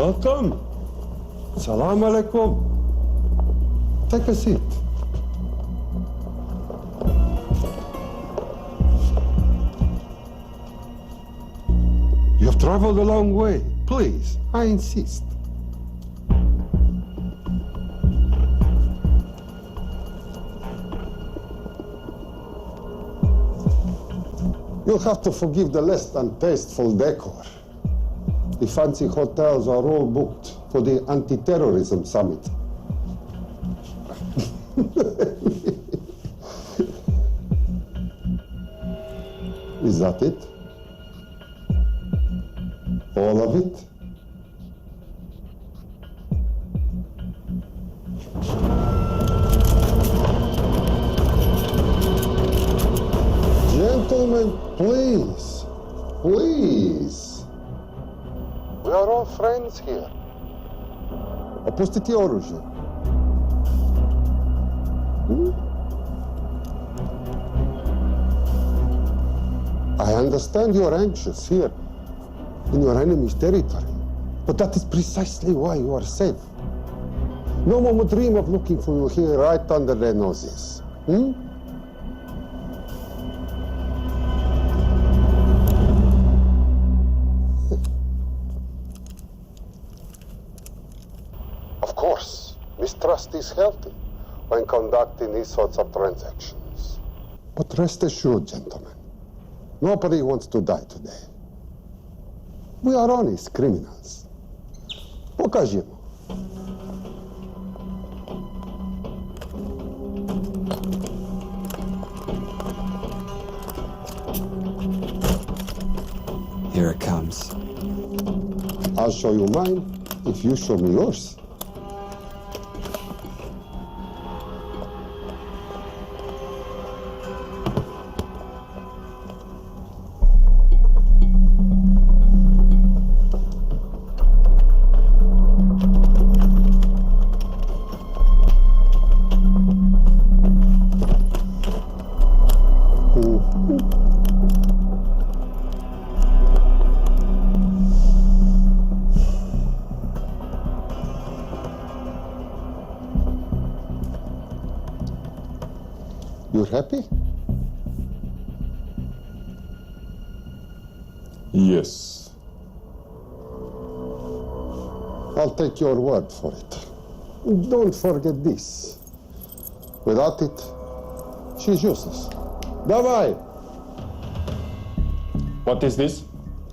Welcome. Salam alaikum. Take a seat. You have traveled a long way. Please, I insist. You'll have to forgive the less than tasteful decor. The fancy hotels are all booked for the anti-terrorism summit. Is that it? All of it? Gentlemen, please, please. We are all friends here. Opustite oružje. I understand you're anxious here in your enemy's territory, but that is precisely why you are safe. No one would dream of looking for you here right under their noses. Of course, mistrust is healthy when conducting these sorts of transactions. But rest assured, gentlemen, nobody wants to die today. We are honest criminals. Pokažimo. Here it comes. I'll show you mine if you show me yours. You're happy? Yes. I'll take your word for it. Don't forget this. Without it, she's useless. Давай! What is this?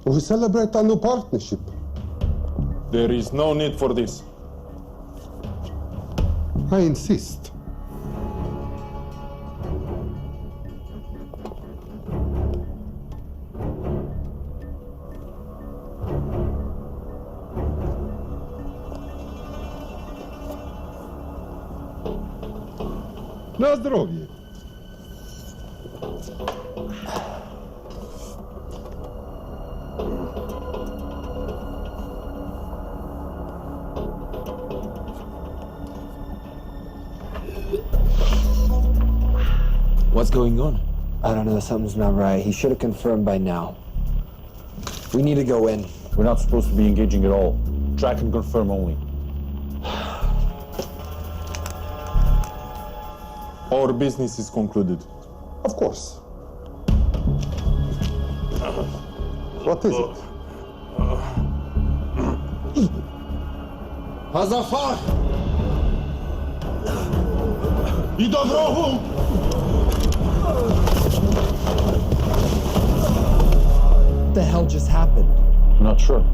We celebrate a new partnership. There is no need for this. I insist. На здоровье. What's going on? I don't know, something's not right. He should have confirmed by now. We need to go in. We're not supposed to be engaging at all. Track and confirm only. Our business is concluded. Of course. What is it? Hazafar! I dorogu! What the hell just happened? Not sure.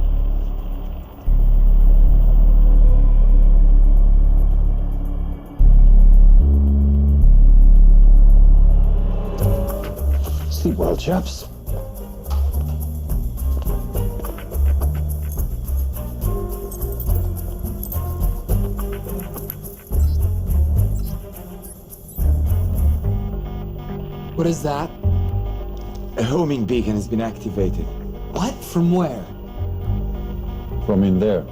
Sleep well, chaps. What is that? A homing beacon has been activated. What? From where? From in there.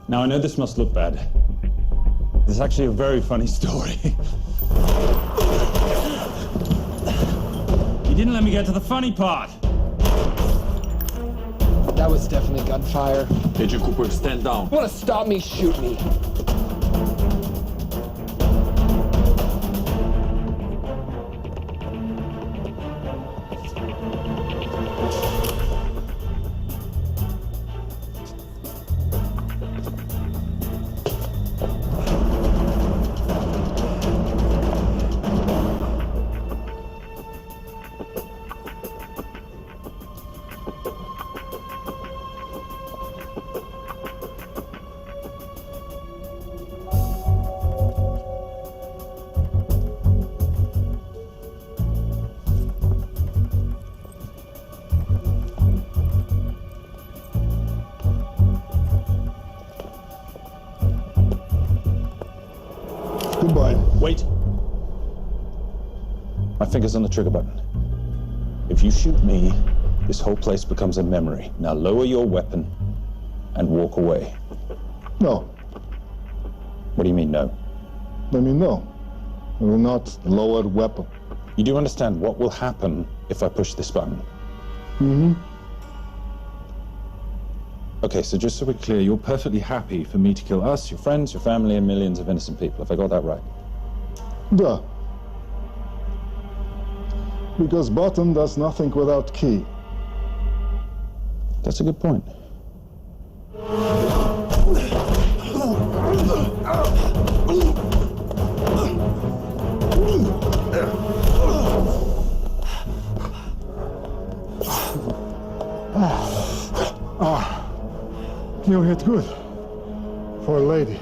Now, I know this must look bad. This is actually a very funny story. You didn't let me get to the funny part. That was definitely gunfire. Agent Cooper, stand down. Want to stop me, shoot me. Goodbye. Wait. My finger's on the trigger button. If you shoot me, this whole place becomes a memory. Now lower your weapon and walk away. No. What do you mean, no? I mean, no. I will not lower weapon. You do understand what will happen if I push this button? Mm-hmm. Okay, so just so we're clear, you're perfectly happy for me to kill us, your friends, your family, and millions of innocent people. Have I got that right? Duh. Because button does nothing without key. That's a good point. You hit good. For a lady.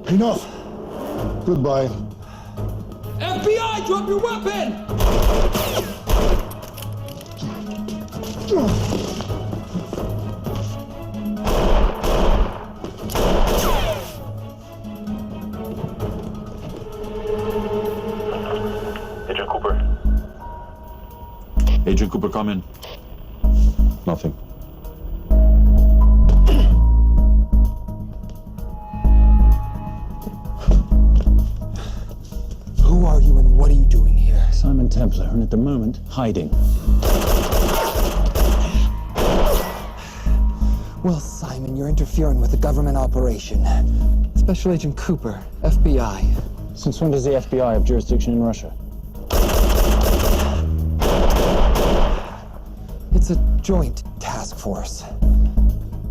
Enough. Goodbye. FBI, drop your weapon! Agent Cooper. Agent Cooper, come in. Nothing. Who are you and what are you doing here? Simon Templar, and at the moment, hiding. Well, Simon, you're interfering with a government operation. Special Agent Cooper, FBI. Since when does the FBI have jurisdiction in Russia? It's a joint task force.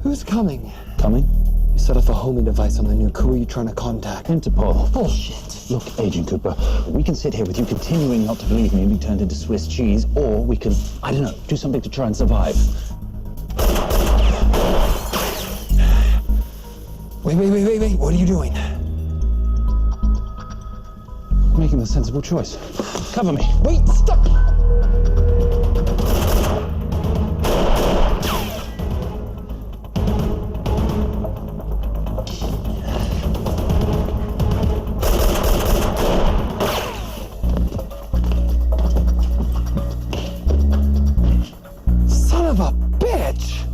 Who's coming? Coming? You set off a homing device on the nuke. Who are you trying to contact? Interpol. Bullshit. Look, Agent Cooper, we can sit here with you continuing not to believe me and be turned into Swiss cheese, or we can, I don't know, do something to try and survive. Wait. What are you doing? Making the sensible choice. Cover me. Wait, stop! Son of a bitch!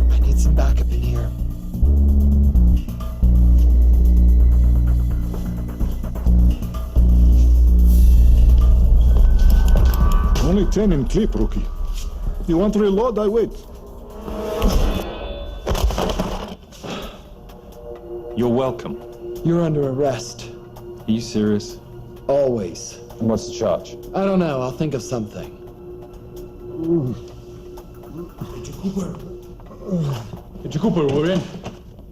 I need some backup in here. Only 10 in clip, rookie. You want to reload? I wait. You're welcome. You're under arrest. Are you serious? Always. And what's the charge? I don't know. I'll think of something. Agent Cooper, we're in.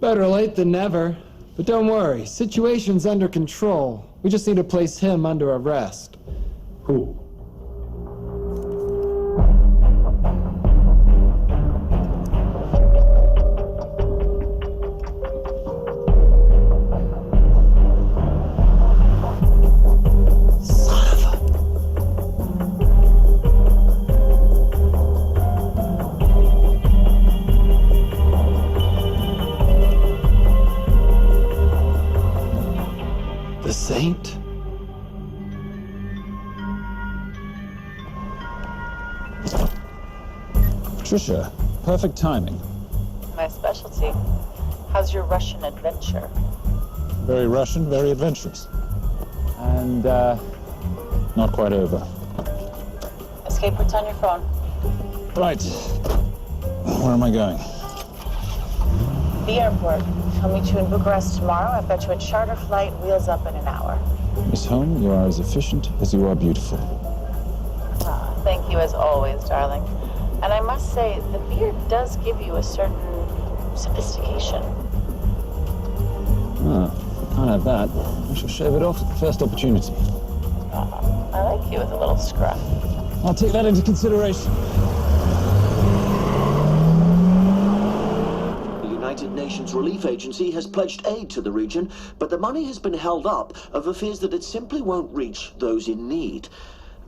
Better late than never. But don't worry. Situation's under control. We just need to place him under arrest. Who? The Saint? Patricia, perfect timing. My specialty. How's your Russian adventure? Very Russian, very adventurous. And, not quite over. Escape routes on your phone. Right. Where am I going? The airport. I'll meet you in Bucharest tomorrow. I've got you a charter flight, wheels up in an hour. Miss Home, you are as efficient as you are beautiful. Ah, thank you as always, darling. And I must say, the beard does give you a certain sophistication. Ah, can't have that. I shall shave it off at the first opportunity. Oh, I like you with a little scruff. I'll take that into consideration. The United Nations Relief Agency has pledged aid to the region, but the money has been held up over fears that it simply won't reach those in need.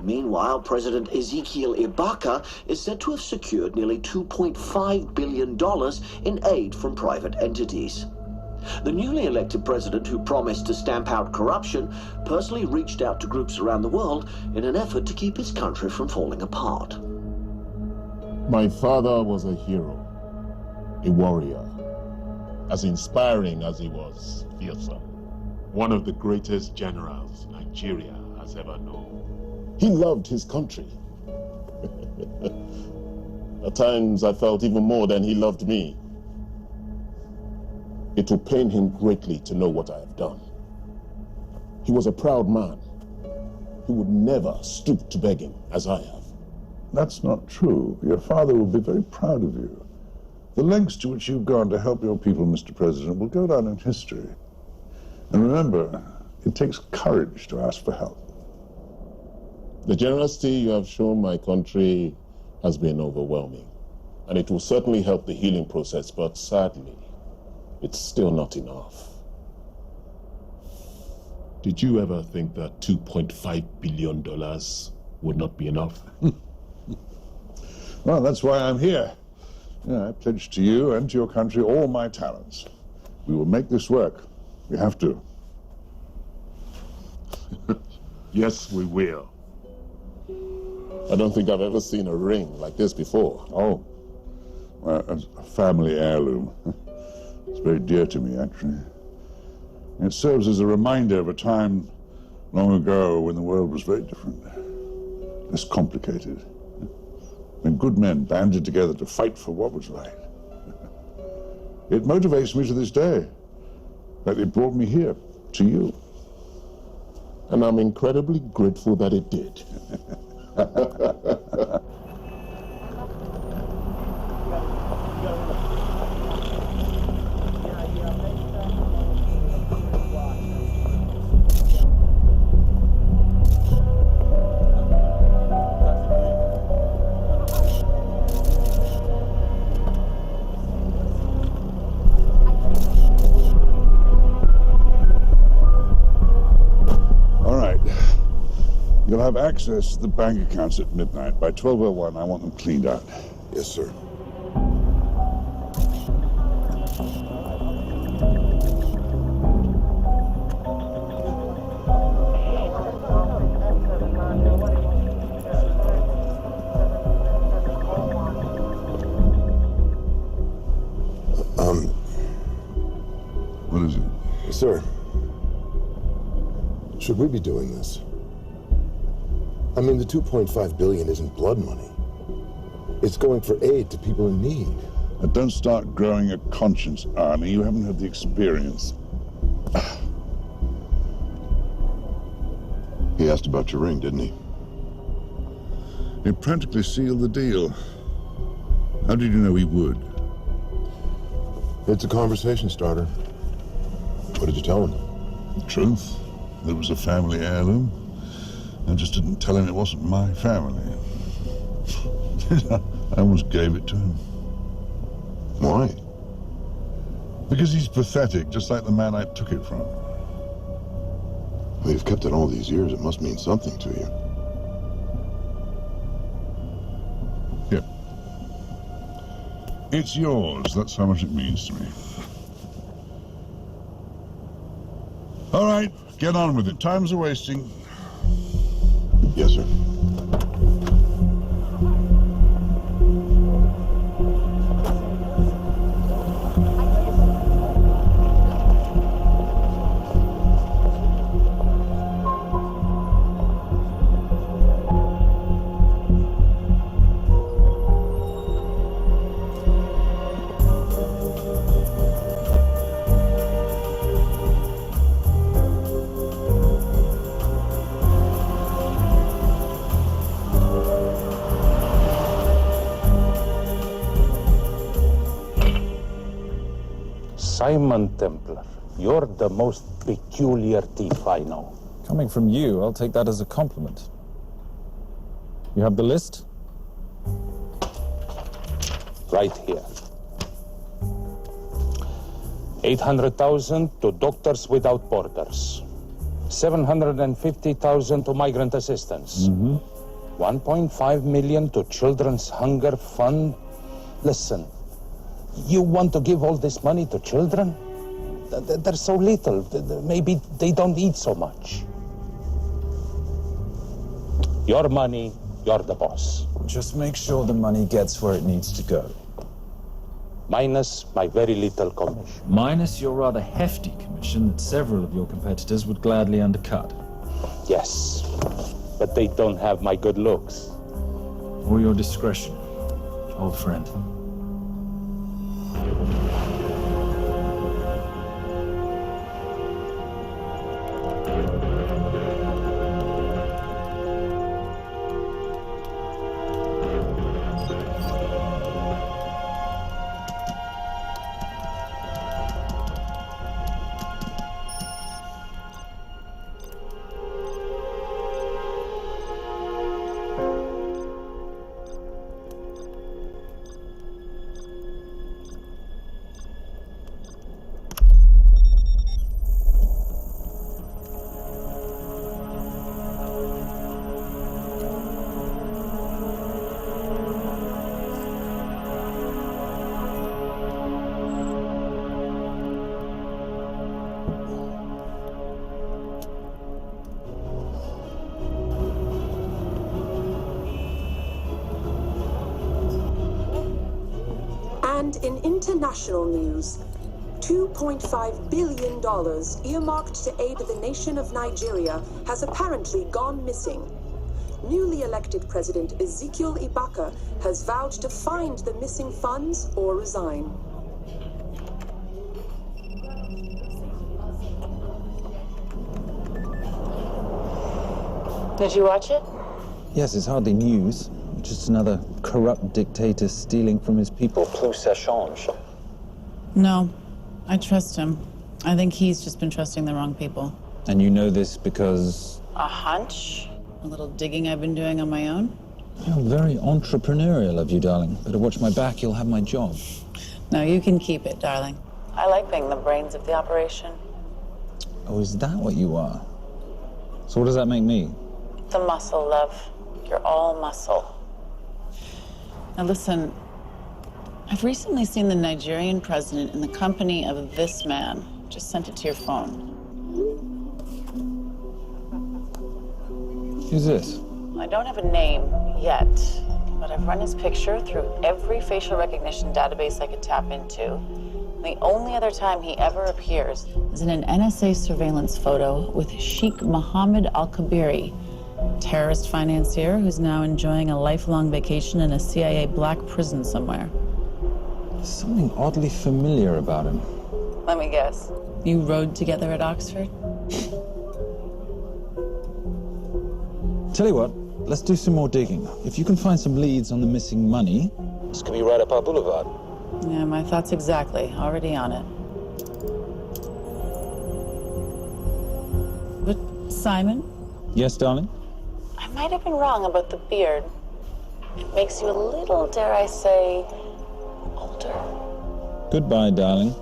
Meanwhile, President Ezekiel Ibaka is said to have secured nearly $2.5 billion in aid from private entities. The newly elected president, who promised to stamp out corruption, personally reached out to groups around the world in an effort to keep his country from falling apart. My father was a hero, a warrior, as inspiring as he was fearsome. One of the greatest generals Nigeria has ever known. He loved his country. At times I felt even more than he loved me. It will pain him greatly to know what I have done. He was a proud man. He would never stoop to begging as I have. That's not true. Your father will be very proud of you. The lengths to which you've gone to help your people, Mr. President, will go down in history. And remember, it takes courage to ask for help. The generosity you have shown my country has been overwhelming, and it will certainly help the healing process, but sadly, it's still not enough. Did you ever think that $2.5 billion would not be enough? Well, that's why I'm here. I pledge to you and to your country all my talents. We will make this work. We have to. Yes, we will. I don't think I've ever seen a ring like this before. Oh, well, it's a family heirloom. It's very dear to me, actually. It serves as a reminder of a time long ago when the world was very different, less complicated, when good men banded together to fight for what was right. It motivates me to this day. That it brought me here, to you. And I'm incredibly grateful that it did. You'll have access to the bank accounts at midnight. By 12:01, I want them cleaned out. Yes, sir. What is it? Sir, should we be doing this? I mean, the $2.5 billion isn't blood money. It's going for aid to people in need. But don't start growing a conscience, Arnie. You haven't had the experience. He asked about your ring, didn't he? It practically sealed the deal. How did you know he would? It's a conversation starter. What did you tell him? The truth. That it was a family heirloom. I just didn't tell him it wasn't my family. I almost gave it to him. Why? Because he's pathetic, just like the man I took it from. Well, you've kept it all these years. It must mean something to you. Yep. It's yours. That's how much it means to me. All right, get on with it. Time's a-wasting. Yes, sir. Simon Templar, you're the most peculiar thief I know. Coming from you, I'll take that as a compliment. You have the list? Right here. 800,000 to Doctors Without Borders. 750,000 to migrant assistance. 1.5 million to Children's Hunger Fund. Listen, you want to give all this money to children? They're so little. Maybe they don't eat so much. Your money, you're the boss. Just make sure the money gets where it needs to go. Minus my very little commission. Minus your rather hefty commission that several of your competitors would gladly undercut. Yes, but they don't have my good looks. Or your discretion, old friend. And in international news, $2.5 billion earmarked to aid the nation of Nigeria has apparently gone missing. Newly elected President Ezekiel Ibaka has vowed to find the missing funds or resign. Did you watch it? Yes, it's hardly news. Just another corrupt dictator stealing from his people. Plus ça change. No, I trust him. I think he's just been trusting the wrong people. And you know this because... A hunch? A little digging I've been doing on my own? You're very entrepreneurial of you, darling. Better watch my back, you'll have my job. No, you can keep it, darling. I like being the brains of the operation. Oh, is that what you are? So what does that make me? The muscle, love. You're all muscle. Now listen, I've recently seen the Nigerian president in the company of this man. Just sent it to your phone. Who's this? I don't have a name yet, but I've run his picture through every facial recognition database I could tap into. The only other time he ever appears is in an NSA surveillance photo with Sheikh Mohammed Al-Kabiri, terrorist financier who's now enjoying a lifelong vacation in a CIA black prison somewhere. There's something oddly familiar about him. Let me guess. You rode together at Oxford? Tell you what, let's do some more digging. If you can find some leads on the missing money... This could be right up our boulevard. Yeah, my thoughts exactly. Already on it. But, Simon? Yes, darling? I might have been wrong about the beard. It makes you a little, dare I say, older. Goodbye, darling.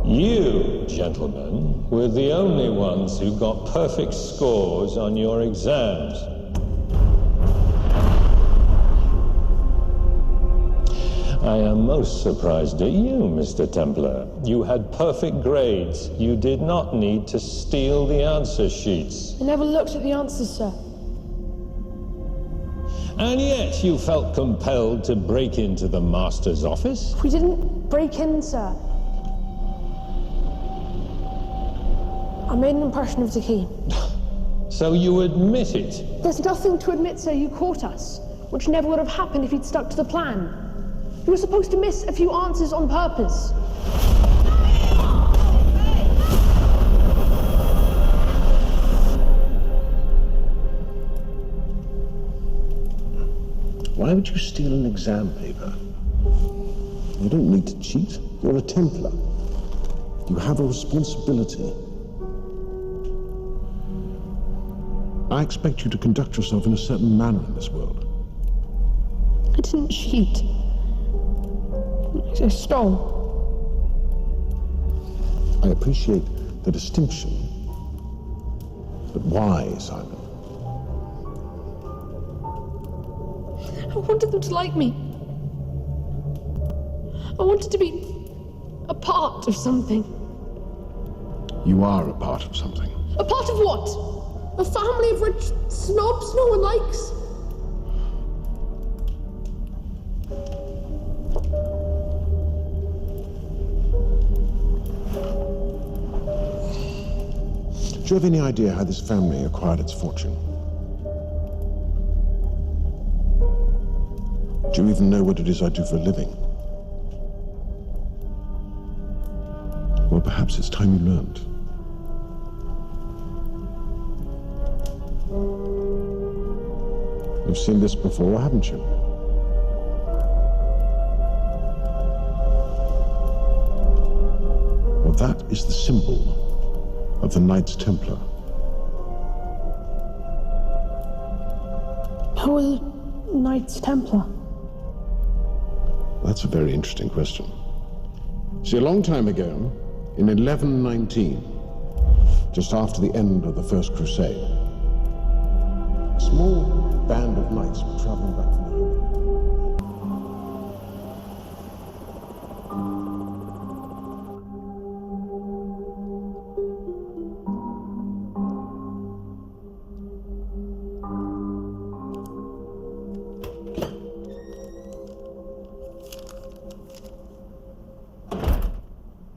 You, gentlemen, were the only ones who got perfect scores on your exams. I am most surprised at you, Mr. Templar. You had perfect grades. You did not need to steal the answer sheets. I never looked at the answers, sir. And yet you felt compelled to break into the master's office? We didn't break in, sir. I made an impression of the key. So you admit it? There's nothing to admit, sir. You caught us, which never would have happened if you'd stuck to the plan. You were supposed to miss a few answers on purpose. Why would you steal an exam paper? You don't need to cheat. You're a Templar. You have a responsibility. I expect you to conduct yourself in a certain manner in this world. I didn't cheat. I stole. I appreciate the distinction. But why, Simon? I wanted them to like me. I wanted to be a part of something. You are a part of something. A part of what? A family of rich snobs no one likes? Do you have any idea how this family acquired its fortune? Do you even know what it is I do for a living? Well, perhaps it's time you learned. You've seen this before, haven't you? Well, that is the symbol of the Knights Templar. Who are the Knights Templar? That's a very interesting question. See, a long time ago, in 1119, just after the end of the First Crusade, a small band of knights were traveling back from the Holy Land.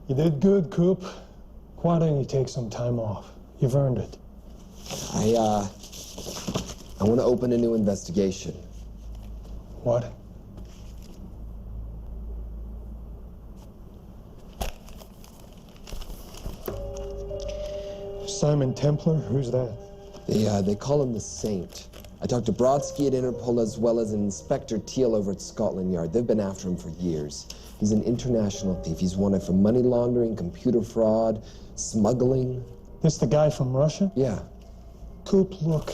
You did good, Coop. Why don't you take some time off? You've earned it. I want to open a new investigation. What? Simon Templar? Who's that? They call him the Saint. I talked to Brodsky at Interpol as well as Inspector Teal over at Scotland Yard. They've been after him for years. He's an international thief. He's wanted for money laundering, computer fraud, smuggling. This the guy from Russia? Yeah. Coop, look,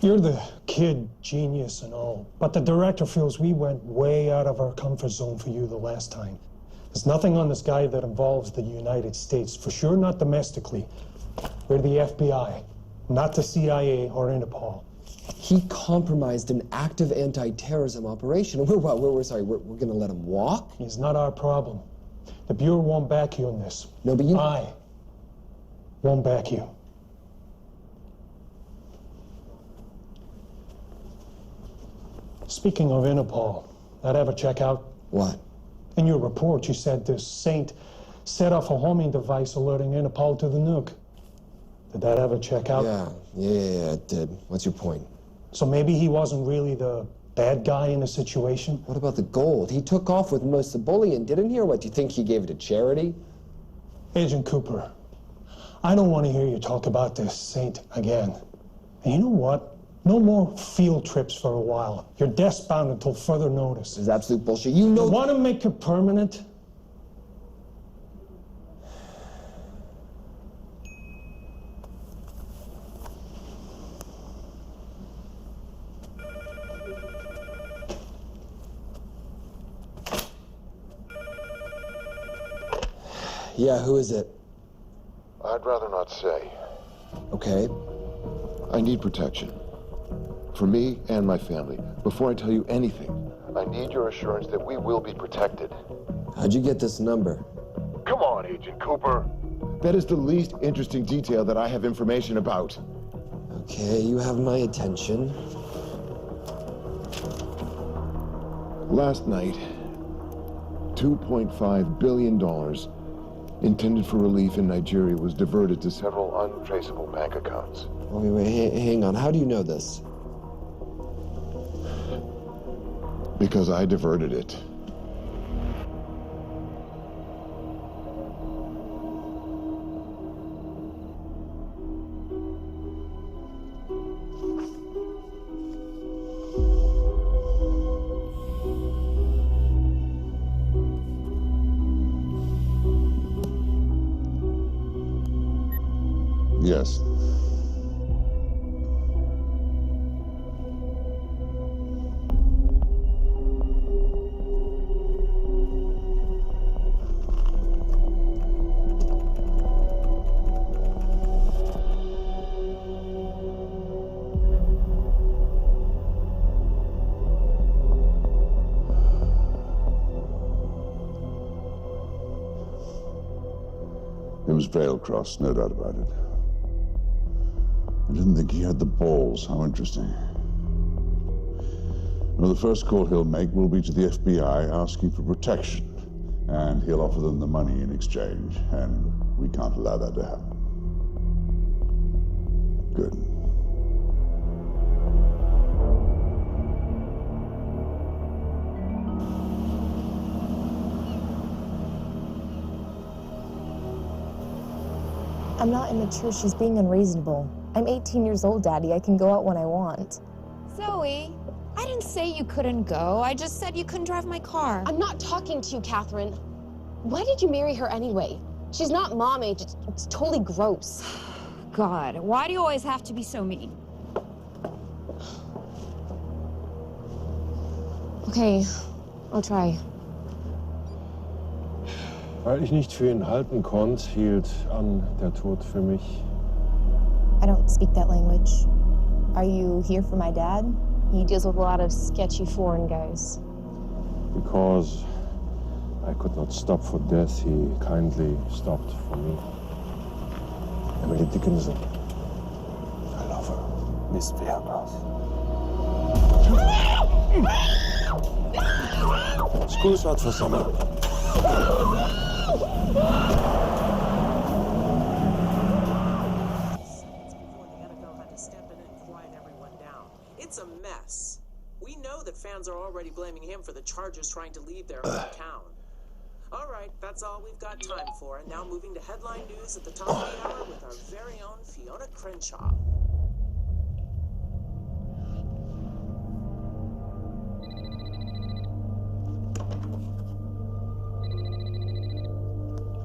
you're the kid genius and all, but the director feels we went way out of our comfort zone for you the last time. There's nothing on this guy that involves the United States, for sure not domestically. We're the FBI, not the CIA or Interpol. He compromised an active anti-terrorism operation. We're gonna let him walk? He's not our problem. The Bureau won't back you in this. No, but you... I won't back you. Speaking of Interpol, that ever check out? What? In your report, you said this Saint set off a homing device alerting Interpol to the nuke. Did that ever check out? Yeah, it did. What's your point? So maybe he wasn't really the bad guy in the situation? What about the gold? He took off with most of the bullion, didn't he? Or what, do you think he gave it to charity? Agent Cooper, I don't want to hear you talk about this Saint again. And you know what? No more field trips for a while. You're desk-bound until further notice. This is absolute bullshit. You know... You want to make it permanent? Yeah, who is it? I'd rather not say. Okay. I need protection. For me and my family. Before I tell you anything, I need your assurance that we will be protected. How'd you get this number? Come on, Agent Cooper. That is the least interesting detail that I have information about. Okay, you have my attention. Last night, $2.5 billion intended for relief in Nigeria was diverted to Several untraceable bank accounts. Wait, hang on. How do you know this? because I diverted it. Yes. It was Veilcross, no doubt about it. I didn't think he had the balls. How interesting. Well, the first call he'll make will be to the FBI asking for protection, and he'll offer them the money in exchange, and we can't allow that to happen. Good. I'm not immature. She's being unreasonable. I'm 18 years old, Daddy. I can go out when I want. Zoe, I didn't say you couldn't go. I just said you couldn't drive my car. I'm not talking to you, Catherine. Why did you marry her anyway? She's not mom age. It's totally gross. God, why do you always have to be so mean? Okay, I'll try. Weil ich nicht für ihn halten konnte, hielt an der Tod für mich. I don't speak that language. Are you here for my dad? He deals with a lot of sketchy foreign guys. Because I could not stop for death, he kindly stopped for me. Emily Dickinson. I love her. Miss Veilcross. School's out for summer. It's a mess. We know that fans are already blaming him for the Chargers trying to leave their hometown. All right, that's all we've got time for. And now moving to headline news at the top of the hour with our very own Fiona Crenshaw.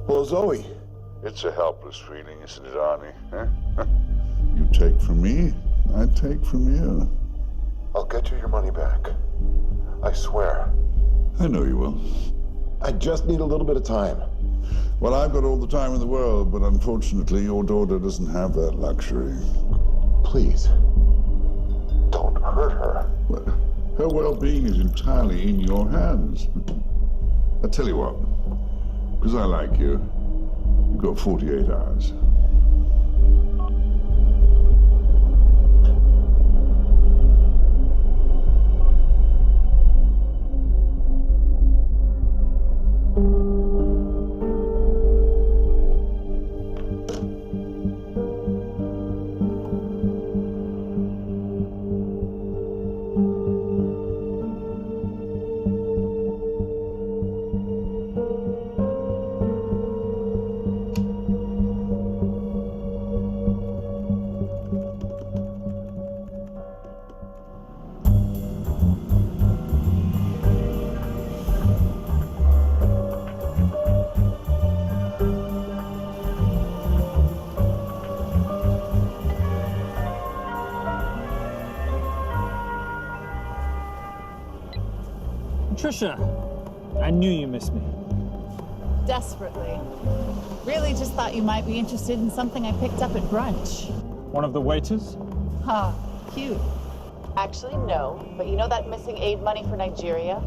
Well, Zoe. It's a helpless feeling, isn't it, Arnie? Huh? You take from me, I take from you. I'll get you your money back. I swear. I know you will. I just need a little bit of time. Well, I've got all the time in the world, but unfortunately your daughter doesn't have that luxury. Please. Don't hurt her. Well, her well-being is entirely in your hands. I tell you what, because I like you, you've got 48 hours. Trisha, I knew you missed me. Desperately. Really just thought you might be interested in something I picked up at brunch. One of the waiters? Ha, cute. Actually, no. But you know that missing aid money for Nigeria?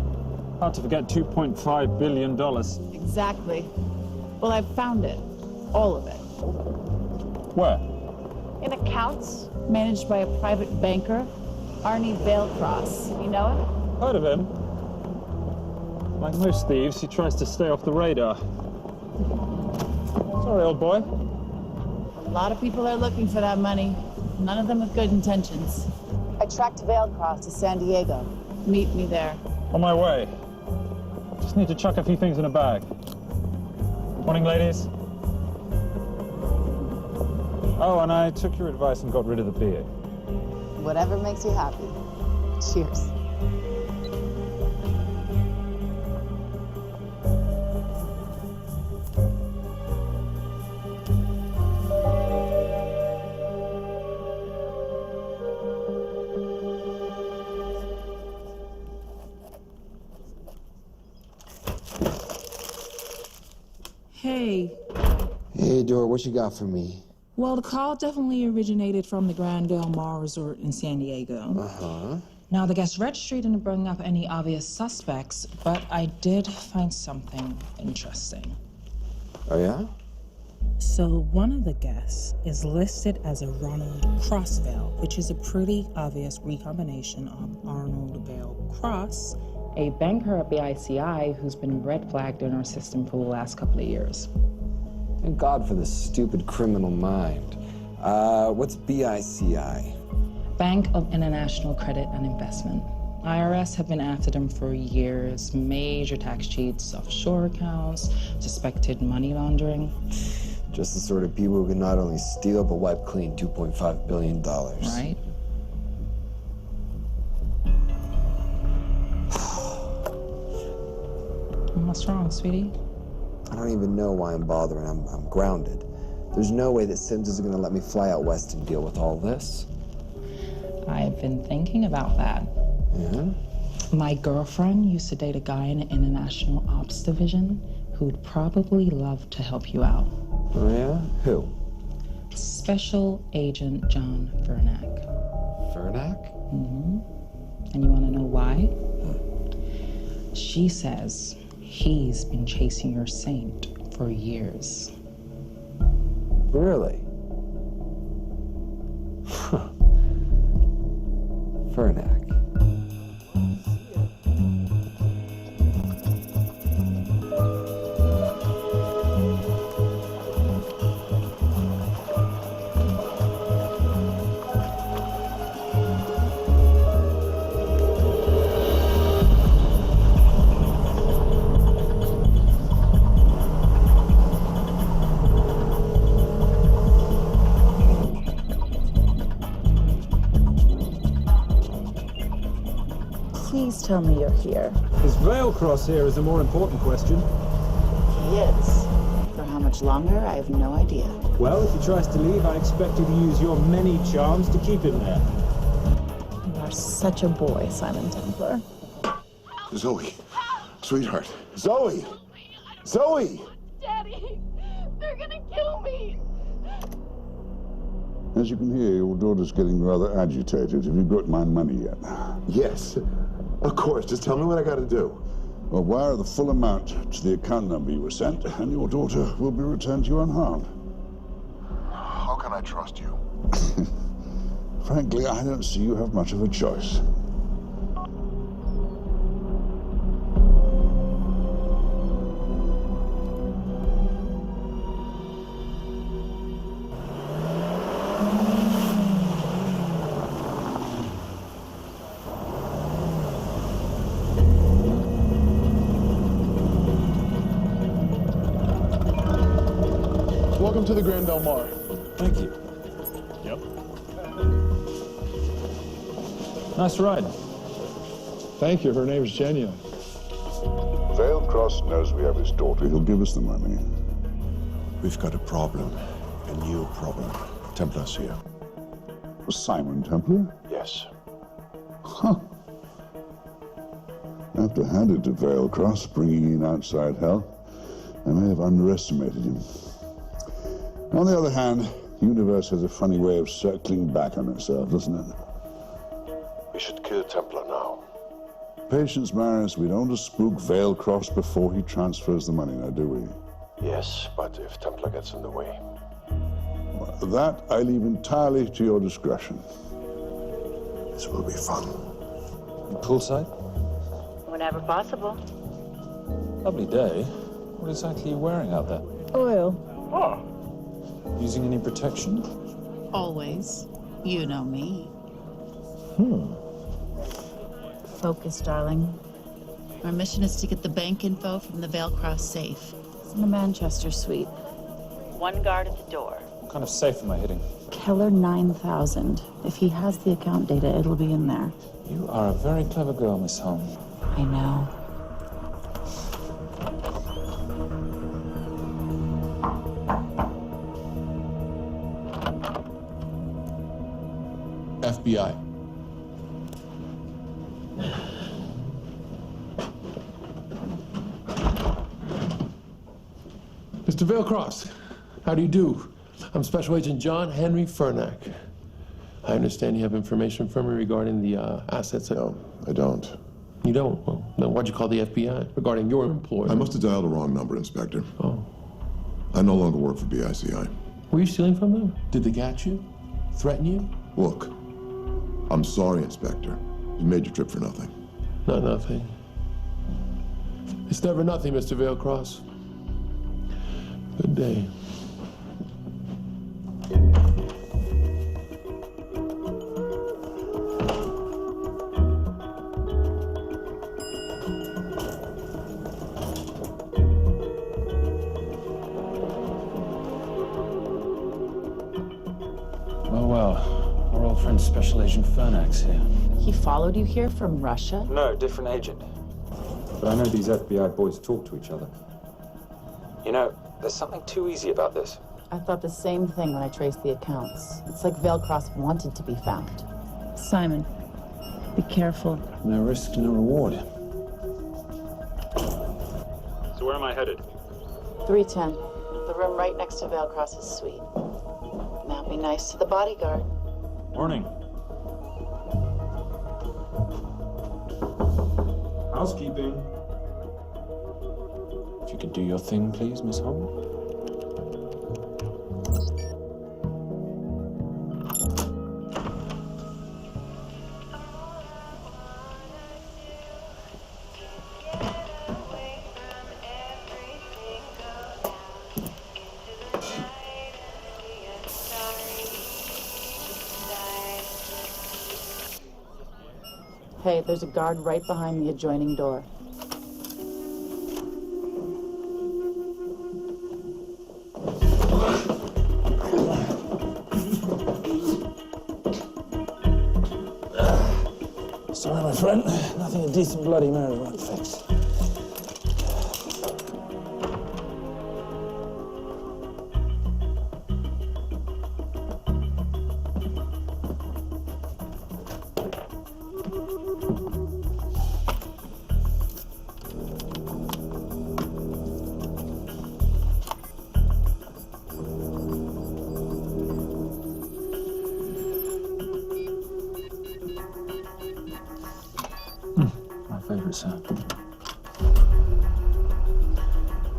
Hard to forget $2.5 billion. Exactly. Well, I've found it. All of it. Where? In accounts managed by a private banker, Arnie Vailcross. You know him? Heard of him? Like most thieves, he tries to stay off the radar. Sorry, old boy. A lot of people are looking for that money. None of them with good intentions. I tracked Vailcross to San Diego. Meet me there. On my way. Just need to chuck a few things in a bag. Morning, ladies. Oh, and I took your advice and got rid of the beer. Whatever makes you happy. Cheers. Hey. Hey, Dora, what you got for me? Well, the call definitely originated from the Grand Del Mar Resort in San Diego. Uh-huh. Now, the guest registry didn't bring up any obvious suspects, but I did find something interesting. Oh, yeah? So, one of the guests is listed as a Ronald Crossvale, which is a pretty obvious recombination of Arnold Vale Cross, a banker at BICI who's been red flagged in our system for the last couple of years. Thank God for this stupid criminal mind. What's BICI? Bank of International Credit and Investment. IRS have been after them for years. Major tax cheats, offshore accounts, suspected money laundering. Just the sort of people who can not only steal but wipe clean $2.5 billion. Right? What's wrong, sweetie? I don't even know why I'm bothering. I'm grounded. There's no way that Sims is gonna let me fly out west and deal with all this. I've been thinking about that. Yeah? My girlfriend used to date a guy in the International Ops Division who'd probably love to help you out. Oh, yeah? Who? Special Agent John Vernack. Vernack? Mm-hmm. And you want to know why? She says he's been chasing your saint for years. Really? Huh. Vernack. Please tell me you're here. Is Vailcross here is a more important question. He is. For how much longer, I have no idea. Well, if he tries to leave, I expect you to use your many charms to keep him there. You are such a boy, Simon Templar. Zoe, sweetheart. Zoe! Zoe! Daddy, they're gonna kill me. As you can hear, your daughter's getting rather agitated. Have you got my money yet? Yes, of course. Just tell me what I gotta do. Well, wire the full amount to the account number you were sent, and your daughter will be returned to you unharmed. How can I trust you? Frankly, I don't see you have much of a choice. Welcome to the Grand Del Mar. Thank you. Yep. Nice ride. Thank you. Her name's Genya. Vailcross knows we have his daughter. He'll give us the money. We've got a problem. A new problem. Templar's here. Simon Templar? Yes. Huh. I have to hand it to Vailcross, bringing in outside help. I may have underestimated him. On the other hand, the universe has a funny way of circling back on itself, doesn't it? We should kill Templar now. Patience, Maris. We don't just spook Veilcross before he transfers the money, now, do we? Yes, but if Templar gets in the way... Well, that I leave entirely to your discretion. This will be fun. Poolside? Whenever possible. Lovely day. What exactly are you wearing out there? Oil. Using any protection? Always. You know me. Focus, darling. Our mission is to get the bank info from the Veilcross safe. It's in the Manchester suite. One guard at the door. What kind of safe am I hitting? Keller 9000. If he has the account data, it'll be in there. You are a very clever girl, Miss Holm. I know. FBI. Mr. Veilcross, how do you do? I'm Special Agent John Henry Furnack. I understand you have information from me regarding the assets. No, I don't. You don't? Well, then why'd you call the FBI regarding your employer? I must have dialed the wrong number, Inspector. Oh. I no longer work for BICI. Were you stealing from them? Did they catch you? Threaten you? Look, I'm sorry, Inspector. You made your trip for nothing. Not nothing. It's never nothing, Mr. Veilcross. Good day. Well, our old friend Special Agent Furnack's here. He followed you here from Russia? No, different agent. But I know these FBI boys talk to each other. You know, there's something too easy about this. I thought the same thing when I traced the accounts. It's like Veilcross wanted to be found. Simon, be careful. No risk, no reward. So where am I headed? 310. The room right next to Veilcross's suite. Now be nice to the bodyguard. Morning. Housekeeping. If you could do your thing, please, Miss Holm. Hey, there's a guard right behind the adjoining door. Sorry, my friend. Nothing a decent Bloody Mary won't fix.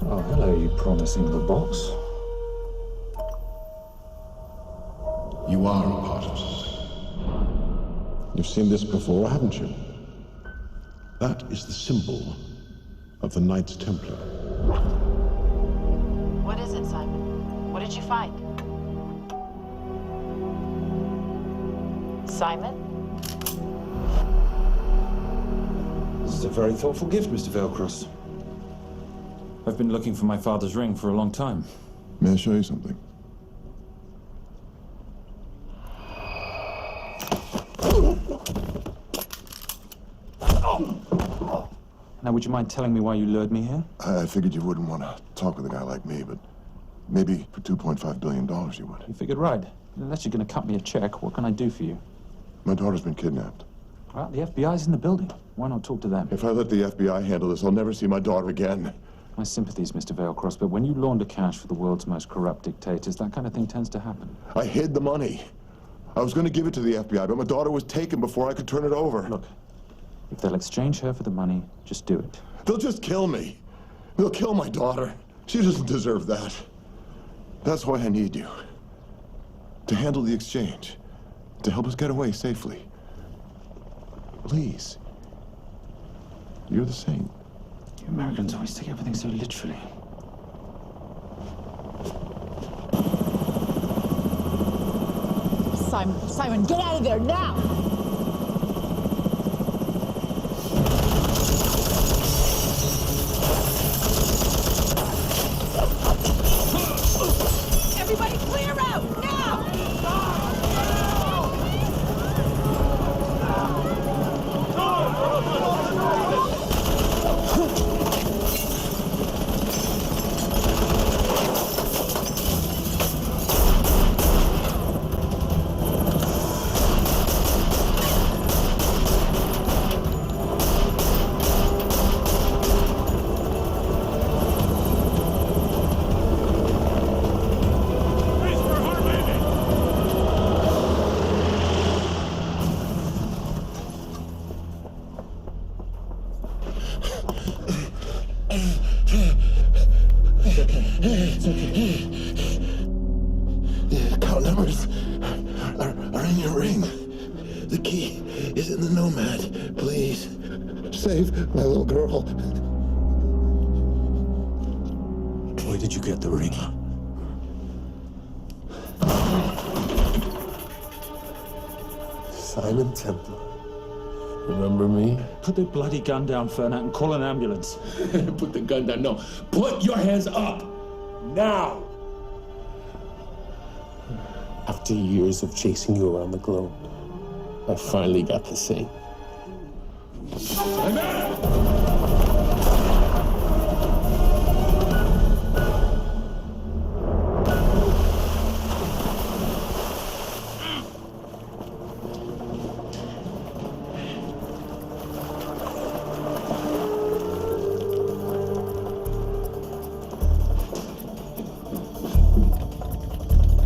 Oh, hello, you promising the box. You are a part of something. You've seen this before, haven't you? That is the symbol of the Knights Templar. What is it, Simon? What did you find? Simon? This is a very thoughtful gift, Mr. Veilcross. I've been looking for my father's ring for a long time. May I show you something? Now, would you mind telling me why you lured me here? I figured you wouldn't want to talk with a guy like me, but maybe for $2.5 billion you would. You figured right. Unless you're going to cut me a check, what can I do for you? My daughter's been kidnapped. Well, the FBI's in the building. Why not talk to them? If I let the FBI handle this, I'll never see my daughter again. My sympathies, Mr. Veilcross, but when you launder cash for the world's most corrupt dictators, that kind of thing tends to happen. I hid the money. I was going to give it to the FBI, but my daughter was taken before I could turn it over. Look, if they'll exchange her for the money, just do it. They'll just kill me. They'll kill my daughter. She doesn't deserve that. That's why I need you. To handle the exchange. To help us get away safely. Please. You're the saint. You Americans always take everything so literally. Simon, get out of there now! Everybody clear out, now! The account numbers are in your ring. The key is in the Nomad. Please, save my little girl. Where did you get the ring? Simon Templar. Remember me? Put the bloody gun down, Fernand, and call an ambulance. Put the gun down. No. Put your hands up. Now. After years of chasing you around the globe, I finally got the same.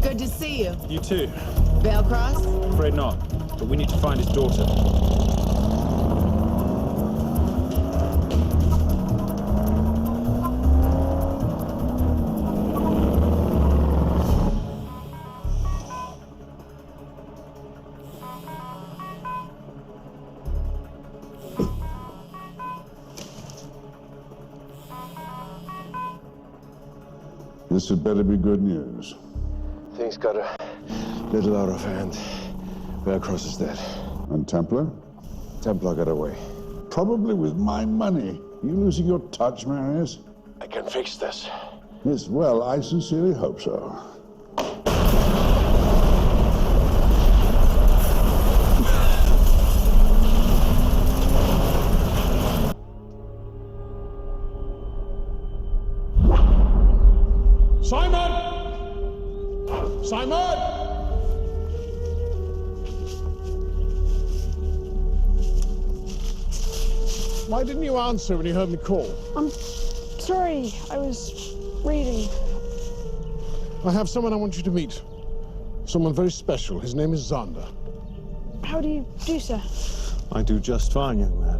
Good to see you. You too. Veil Cross? Afraid not. But we need to find his daughter. This had better be good news. Things got a little out of hand. Veil Cross is dead. And Templar? Templar got away. Probably with my money. You losing your touch, Marius? I can fix this. Yes, well, I sincerely hope so. Simon! Simon! Why didn't you answer when you heard me call? I'm sorry, I was reading. I have someone I want you to meet. Someone very special. His name is Zander. How do you do, sir? I do just fine, young man.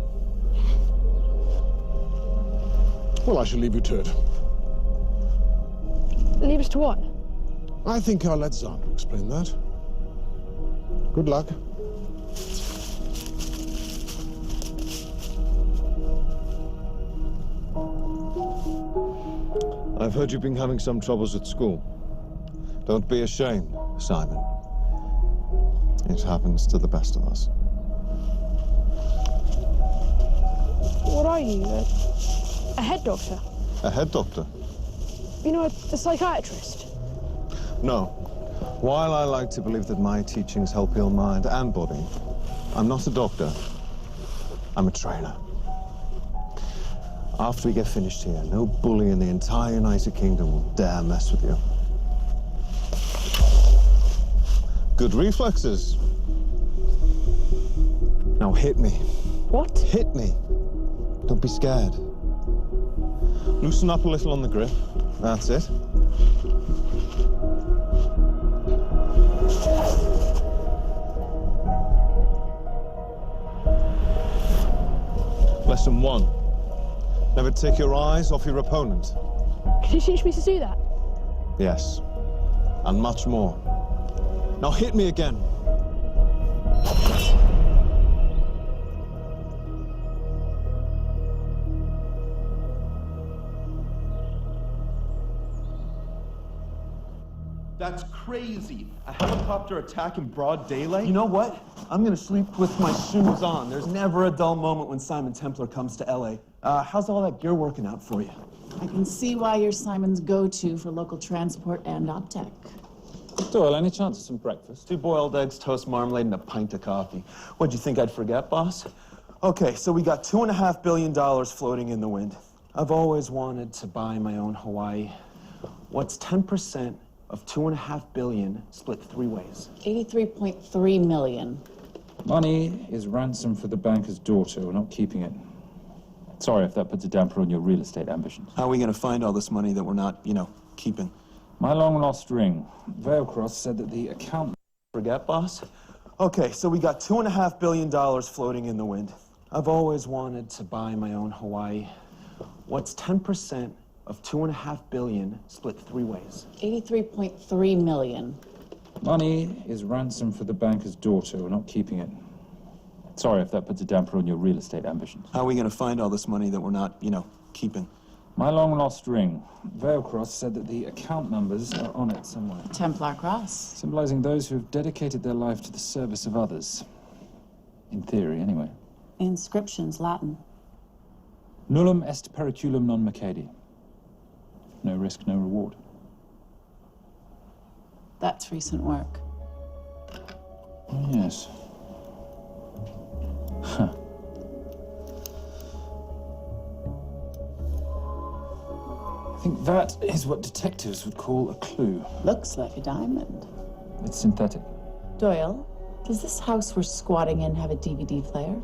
Well, I shall leave you to it. Leave us to what? I think I'll let Zander explain that. Good luck. I've heard you've been having some troubles at school. Don't be ashamed, Simon. It happens to the best of us. What are you? A head doctor? A head doctor? You know, a psychiatrist? No. While I like to believe that my teachings help heal mind and body, I'm not a doctor. I'm a trainer. After we get finished here, no bully in the entire United Kingdom will dare mess with you. Good reflexes. Now hit me. What? Hit me. Don't be scared. Loosen up a little on the grip. That's it. Lesson 1. Never take your eyes off your opponent. Can you teach me to do that? Yes. And much more. Now hit me again. That's crazy. A helicopter attack in broad daylight? You know what? I'm gonna sleep with my shoes on. There's never a dull moment when Simon Templar comes to LA. How's all that gear working out for you? I can see why you're Simon's go-to for local transport and optech. Doyle, any chance of some breakfast? 2 boiled eggs, toast, marmalade, and a pint of coffee. What'd you think I'd forget, boss? Okay, so we got $2.5 billion floating in the wind. I've always wanted to buy my own Hawaii. What's 10% of $2.5 billion split 3 ways? 83.3 million. Money is ransom for the banker's daughter. We're not keeping it. Sorry if that puts a damper on your real estate ambitions. How are we gonna find all this money that we're not, keeping? My long-lost ring. Veilcross said that the account... Forget, boss? Okay, so we got $2.5 billion floating in the wind. I've always wanted to buy my own Hawaii. What's 10% of $2.5 billion split 3 ways? 83.3 million. Money is ransom for the banker's daughter. We're not keeping it. Sorry if that puts a damper on your real estate ambitions. How are we gonna find all this money that we're not, keeping? My long-lost ring. Veilcross said that the account numbers are on it somewhere. Templar cross. Symbolizing those who have dedicated their life to the service of others. In theory, anyway. Inscriptions, Latin. Nullum est periculum non mercedi. No risk, no reward. That's recent work. Oh, yes. Huh. I think that is what detectives would call a clue. Looks like a diamond. It's synthetic. Doyle, does this house we're squatting in have a DVD player?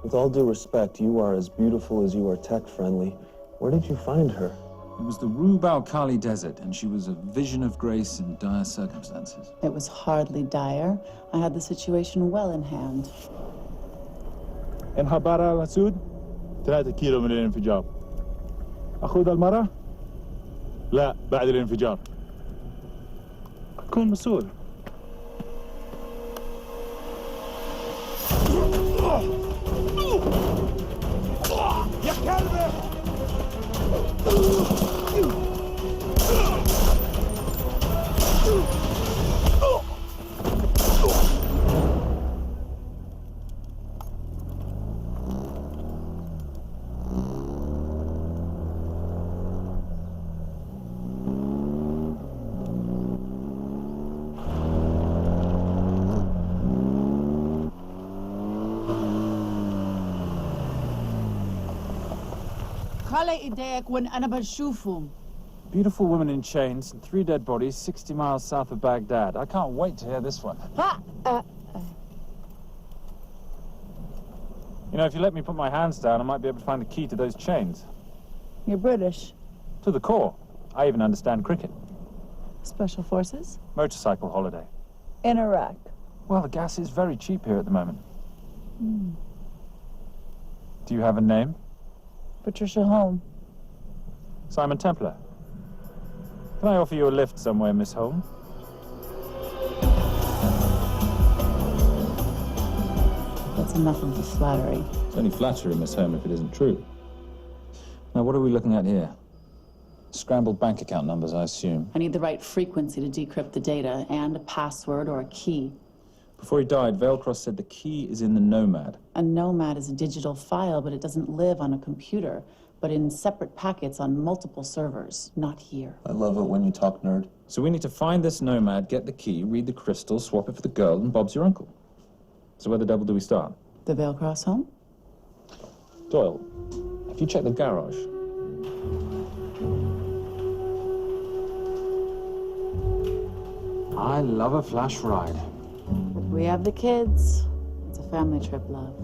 With all due respect, you are as beautiful as you are tech-friendly. Where did you find her? It was the Rub al-Khali Desert, and she was a vision of grace in dire circumstances. It was hardly dire. I had the situation well in hand. انخبار على سود 3 كيلو من الانفجار. أخذ المرة؟ لا بعد الانفجار. كن مسؤول. يا كلب! Beautiful woman in chains and 3 dead bodies 60 miles south of Baghdad. I can't wait to hear this one. You know, if you let me put my hands down, I might be able to find the key to those chains. You're British. To the core. I even understand cricket. Special forces? Motorcycle holiday. In Iraq. Well, the gas is very cheap here at the moment. Do you have a name? Patricia Holm. Simon Templar. Can I offer you a lift somewhere, Miss Holm? That's enough of the flattery. It's only flattery, Miss Holm, if it isn't true. Now, what are we looking at here? Scrambled bank account numbers, I assume. I need the right frequency to decrypt the data and a password or a key. Before he died, Veilcross said the key is in the Nomad. A Nomad is a digital file, but it doesn't live on a computer, but in separate packets on multiple servers, not here. I love it when you talk nerd. So we need to find this Nomad, get the key, read the crystal, swap it for the girl, and Bob's your uncle. So where the devil do we start? The Veilcross home? Doyle, have you checked the garage? I love a flash ride. We have the kids. It's a family trip, love.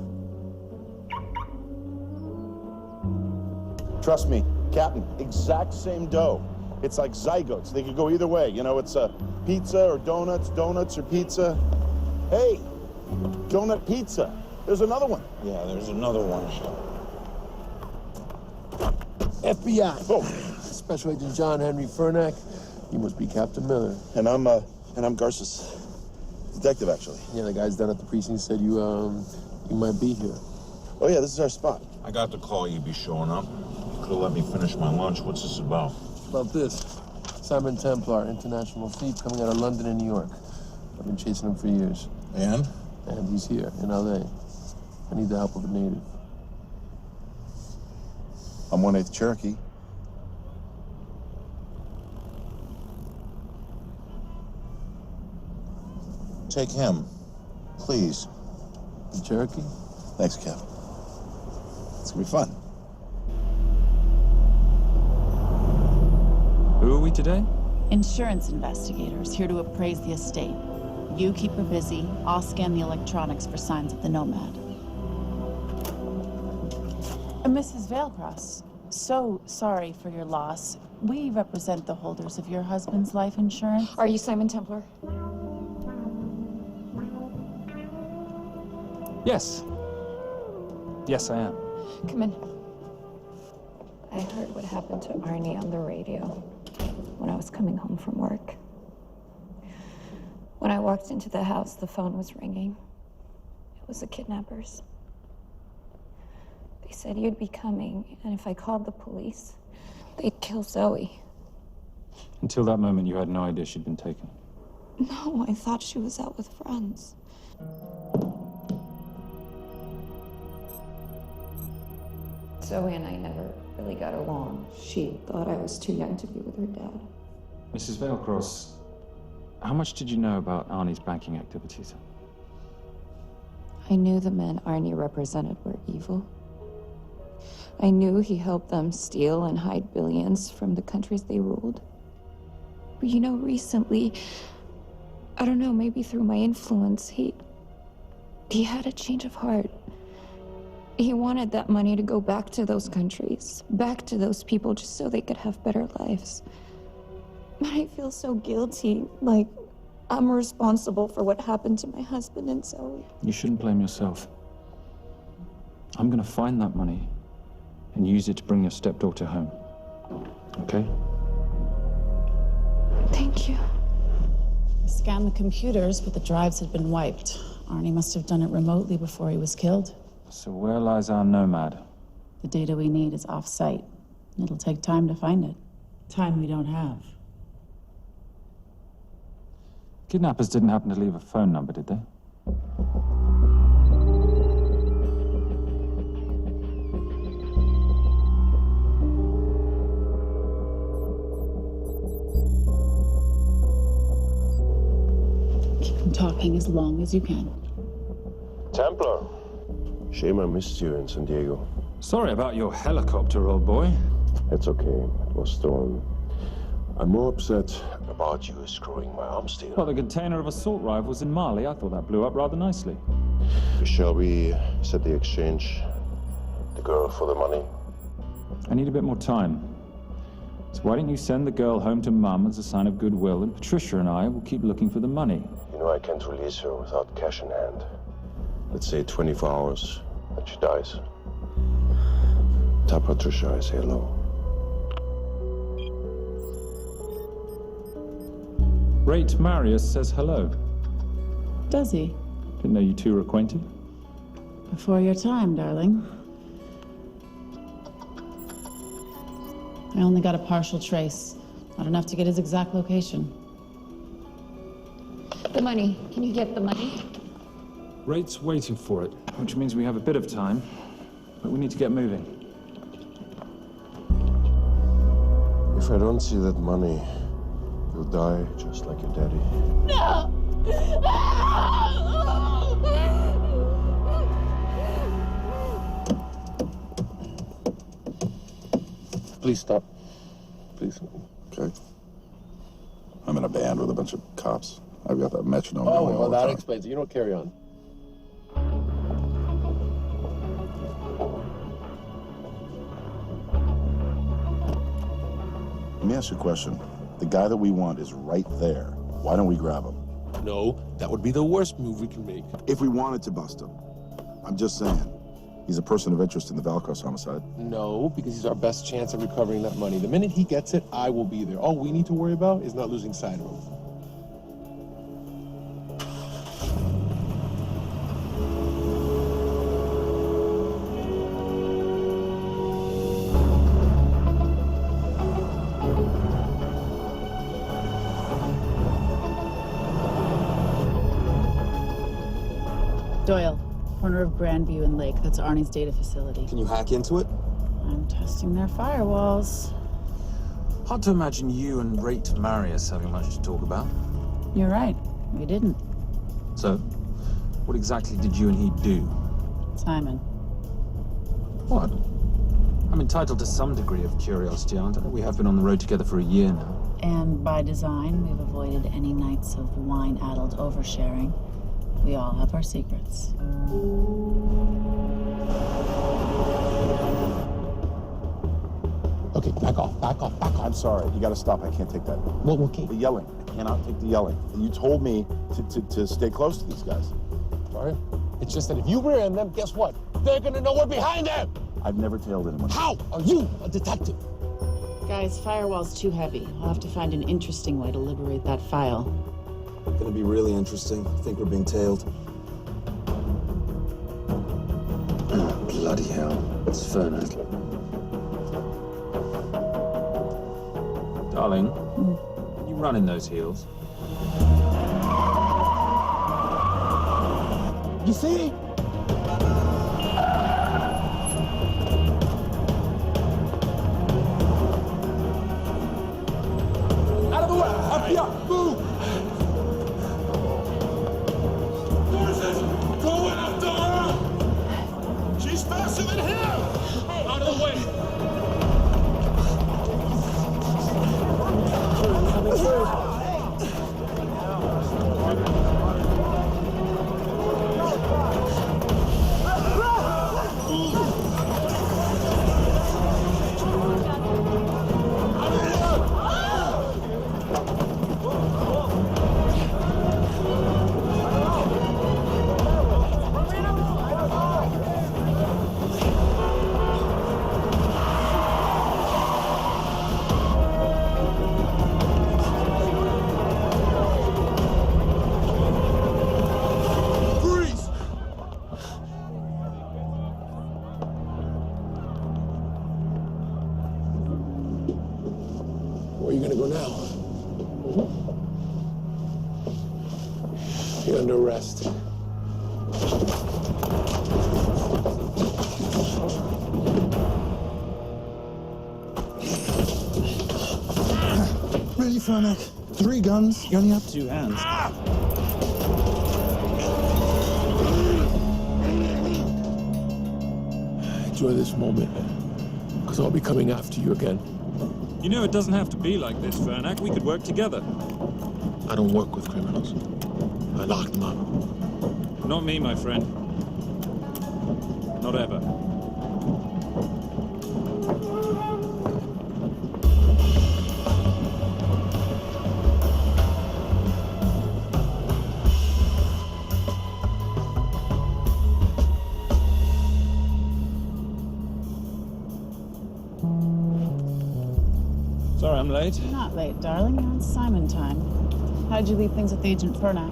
Trust me, Captain, exact same dough. It's like zygotes. They could go either way. You know, it's a pizza or donuts, donuts or pizza. Hey, donut pizza. There's another one. Yeah, there's another one. FBI. Oh. Special Agent John Henry Fernack. You must be Captain Miller. And I'm Garces. Detective, actually. Yeah, the guys down at the precinct said you might be here. Oh, yeah, this is our spot. I got the call you'd be showing up. You could have let me finish my lunch. What's this about? About this. Simon Templar, international thief coming out of London and New York. I've been chasing him for years. And? And he's here, in L.A. I need the help of a native. I'm 1/8 Cherokee. Take him, please. The Cherokee? Thanks, Kev. It's gonna be fun. Who are we today? Insurance investigators here to appraise the estate. You keep her busy. I'll scan the electronics for signs of the nomad. Mrs. Vailcross, so sorry for your loss. We represent the holders of your husband's life insurance. Are you Simon Templar? Yes. Yes, I am. Come in. I heard what happened to Arnie on the radio when I was coming home from work. When I walked into the house, the phone was ringing. It was the kidnappers. They said you'd be coming, and if I called the police, they'd kill Zoe. Until that moment, you had no idea she'd been taken. No, I thought she was out with friends. Zoe and I never really got along. She thought I was too young to be with her dad. Mrs. Vailcross, how much did you know about Arnie's banking activities? I knew the men Arnie represented were evil. I knew he helped them steal and hide billions from the countries they ruled. But you know, recently, I don't know, maybe through my influence, he had a change of heart. He wanted that money to go back to those countries, back to those people, just so they could have better lives. But I feel so guilty, like I'm responsible for what happened to my husband and Zoe. You shouldn't blame yourself. I'm gonna find that money and use it to bring your stepdaughter home. Okay? Thank you. I scanned the computers, but the drives had been wiped. Arnie must have done it remotely before he was killed. So where lies our nomad? The data we need is off-site. It'll take time to find it. Time we don't have. Kidnappers didn't happen to leave a phone number, did they? Keep them talking as long as you can. Templar. Shame I missed you in San Diego. Sorry about your helicopter, old boy. It's okay. It was stolen. I'm more upset about you screwing my arms deal. Well, the container of assault rifles in Mali, I thought that blew up rather nicely. Shall we set the exchange? The girl for the money? I need a bit more time. So why don't you send the girl home to Mum as a sign of goodwill, and Patricia and I will keep looking for the money. You know I can't release her without cash in hand. Let's say 24 hours, then she dies. Tell Patricia I say hello. Rate Marius says hello. Does he? Didn't know you two were acquainted. Before your time, darling. I only got a partial trace. Not enough to get his exact location. The money. Can you get the money? Rate's waiting for it, which means we have a bit of time, but we need to get moving. If I don't see that money, you'll die just like your daddy. No! Please stop. Please. Okay. I'm in a band with a bunch of cops. I've got that metronome Oh, going all well, the that time. explains it. You don't carry on. Let me ask you a question. The guy that we want is right there. Why don't we grab him? No, that would be the worst move we can make. If we wanted to bust him, I'm just saying. He's a person of interest in the Valkos homicide. No, because he's our best chance of recovering that money. The minute he gets it, I will be there. All we need to worry about is not losing sight of him. Doyle, corner of Grandview and Lake. That's Arnie's data facility. Can you hack into it? I'm testing their firewalls. Hard to imagine you and Rate Marius having much to talk about. You're right. We didn't. So, what exactly did you and he do? Simon. What? I'm entitled to some degree of curiosity, aren't I? We have been on the road together for a year now. And by design, we've avoided any nights of wine-addled oversharing. We all have our secrets. Okay, back off, back off, back off. I'm sorry, you gotta stop. I can't take that. Well, okay. The yelling. I cannot take the yelling. You told me to stay close to these guys. Sorry? It's just that if you rear end them, guess what? They're gonna know we're behind them! I've never tailed anyone. How are you a detective? Guys, firewall's too heavy. I'll have to find an interesting way to liberate that file. Gonna be really interesting. I think we're being tailed. Oh, bloody hell. It's Fernac. Darling, you run in those heels. You see? Out of the way! Up here! Move! Go after her! She's faster than him! Out of the way! Where are you gonna go now? You're under arrest. Ready, Fernac? 3 guns, you only have 2 hands. Enjoy this moment, because I'll be coming after you again. You know, it doesn't have to be like this, Fernac. We could work together. I don't work with criminals. I lock them up. Not me, my friend. Not ever. Sorry I'm late. You're not late, darling. You're on Simon time. How did you leave things with Agent Fernac?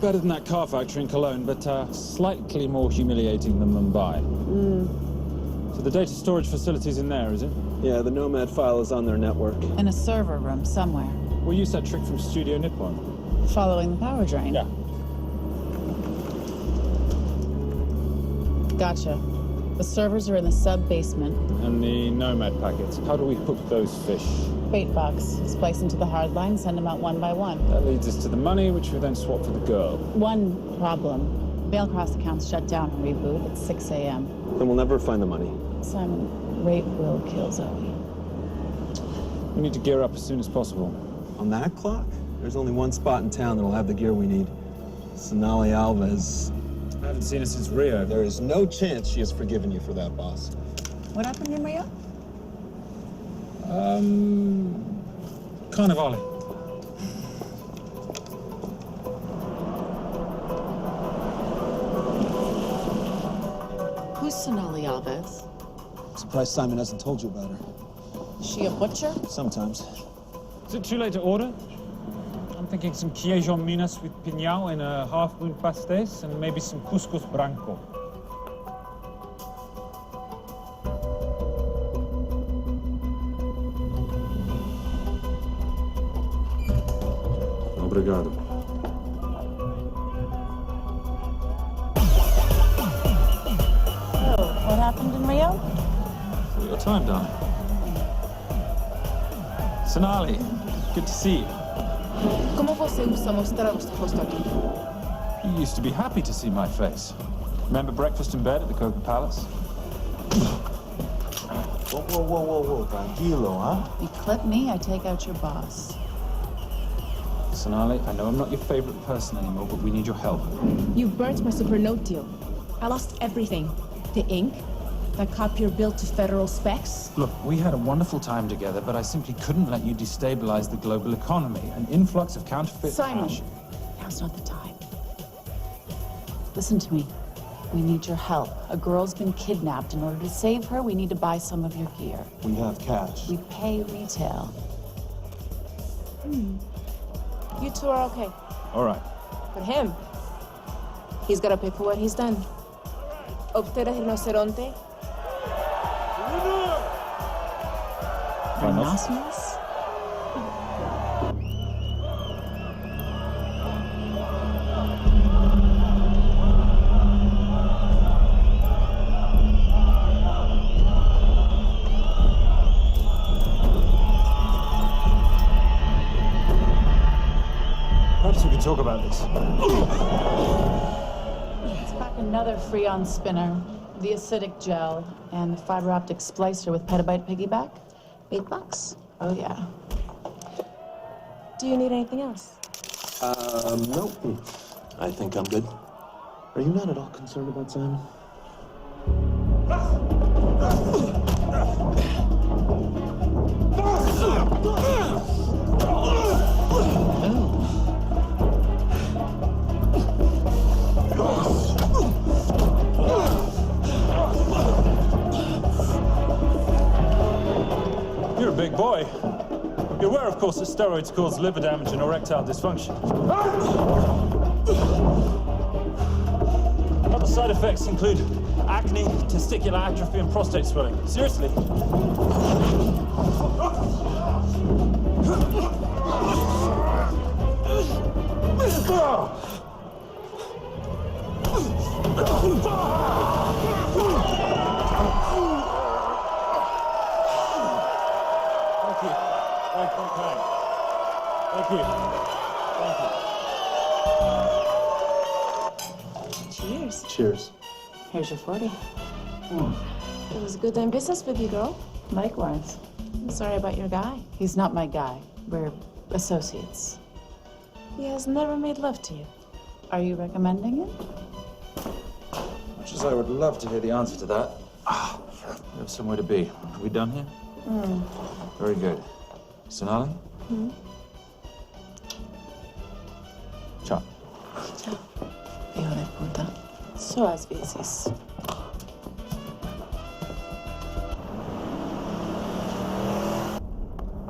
Better than that car factory in Cologne, but slightly more humiliating than Mumbai. So the data storage facility's in there, is it? Yeah, the Nomad file is on their network. In a server room somewhere. We'll use that trick from Studio Nippon. Following the power drain. Yeah. Gotcha. The servers are in the sub-basement. And the Nomad packets. How do we hook those fish? Bait box. Splice into the hardline, send them out one by one. That leads us to the money, which we then swap for the girl. One problem. Mailcross accounts shut down and reboot at 6 a.m. Then we'll never find the money. Simon, Rape will kill Zoe. We need to gear up as soon as possible. On that clock? There's only one spot in town that'll have the gear we need. Sonali Alves. I haven't seen her since Rio. There is no chance she has forgiven you for that, boss. What happened in Rio? Carnivale. Who's Sonali Alves? I'm surprised Simon hasn't told you about her. Is she a butcher? Sometimes. Is it too late to order? I'm thinking some queijo minas with piñao and a half-moon pastéis and maybe some couscous branco. Obrigado. Oh, what happened in Rio? Your time, darling. Sonali, good to see you. Como você usa mostrar o seu rosto aqui? You used to be happy to see my face. Remember breakfast in bed at the Coca Palace? Whoa, tranquilo, huh? You clip me, I take out your boss. Sonali, I know I'm not your favorite person anymore, but we need your help. You burnt my supernote deal. I lost everything. The ink, that copier built to federal specs. Look, we had a wonderful time together, but I simply couldn't let you destabilize the global economy. An influx of counterfeit Simon, cash. now's not the time. Listen to me. We need your help. A girl's been kidnapped. In order to save her, we need to buy some of your gear. We have cash. We pay retail. You two are okay. All right. But him, he's gotta pay for what he's done. Obter el rinoceronte. Rhinoceros? Perhaps we can talk about this. Let's pack another Freon spinner, the acidic gel, and the fiber optic splicer with petabyte piggyback. $8? Oh, yeah. Do you need anything else? No. I think I'm good. Are you not at all concerned about Simon? You're a big boy. You're aware, of course, that steroids cause liver damage and erectile dysfunction. Other side effects include acne, testicular atrophy, and prostate swelling. Seriously. Thank you. Cheers. Cheers. Here's your 40. It was good doing business with you, girl. Likewise. I'm sorry about your guy. He's not my guy. We're associates. He has never made love to you. Are you recommending it? Much as I would love to hear the answer to that. We have somewhere to be. Are we done here? Very good. Sonali? Ciao. Ciao. Hijo de puta. So as veces. I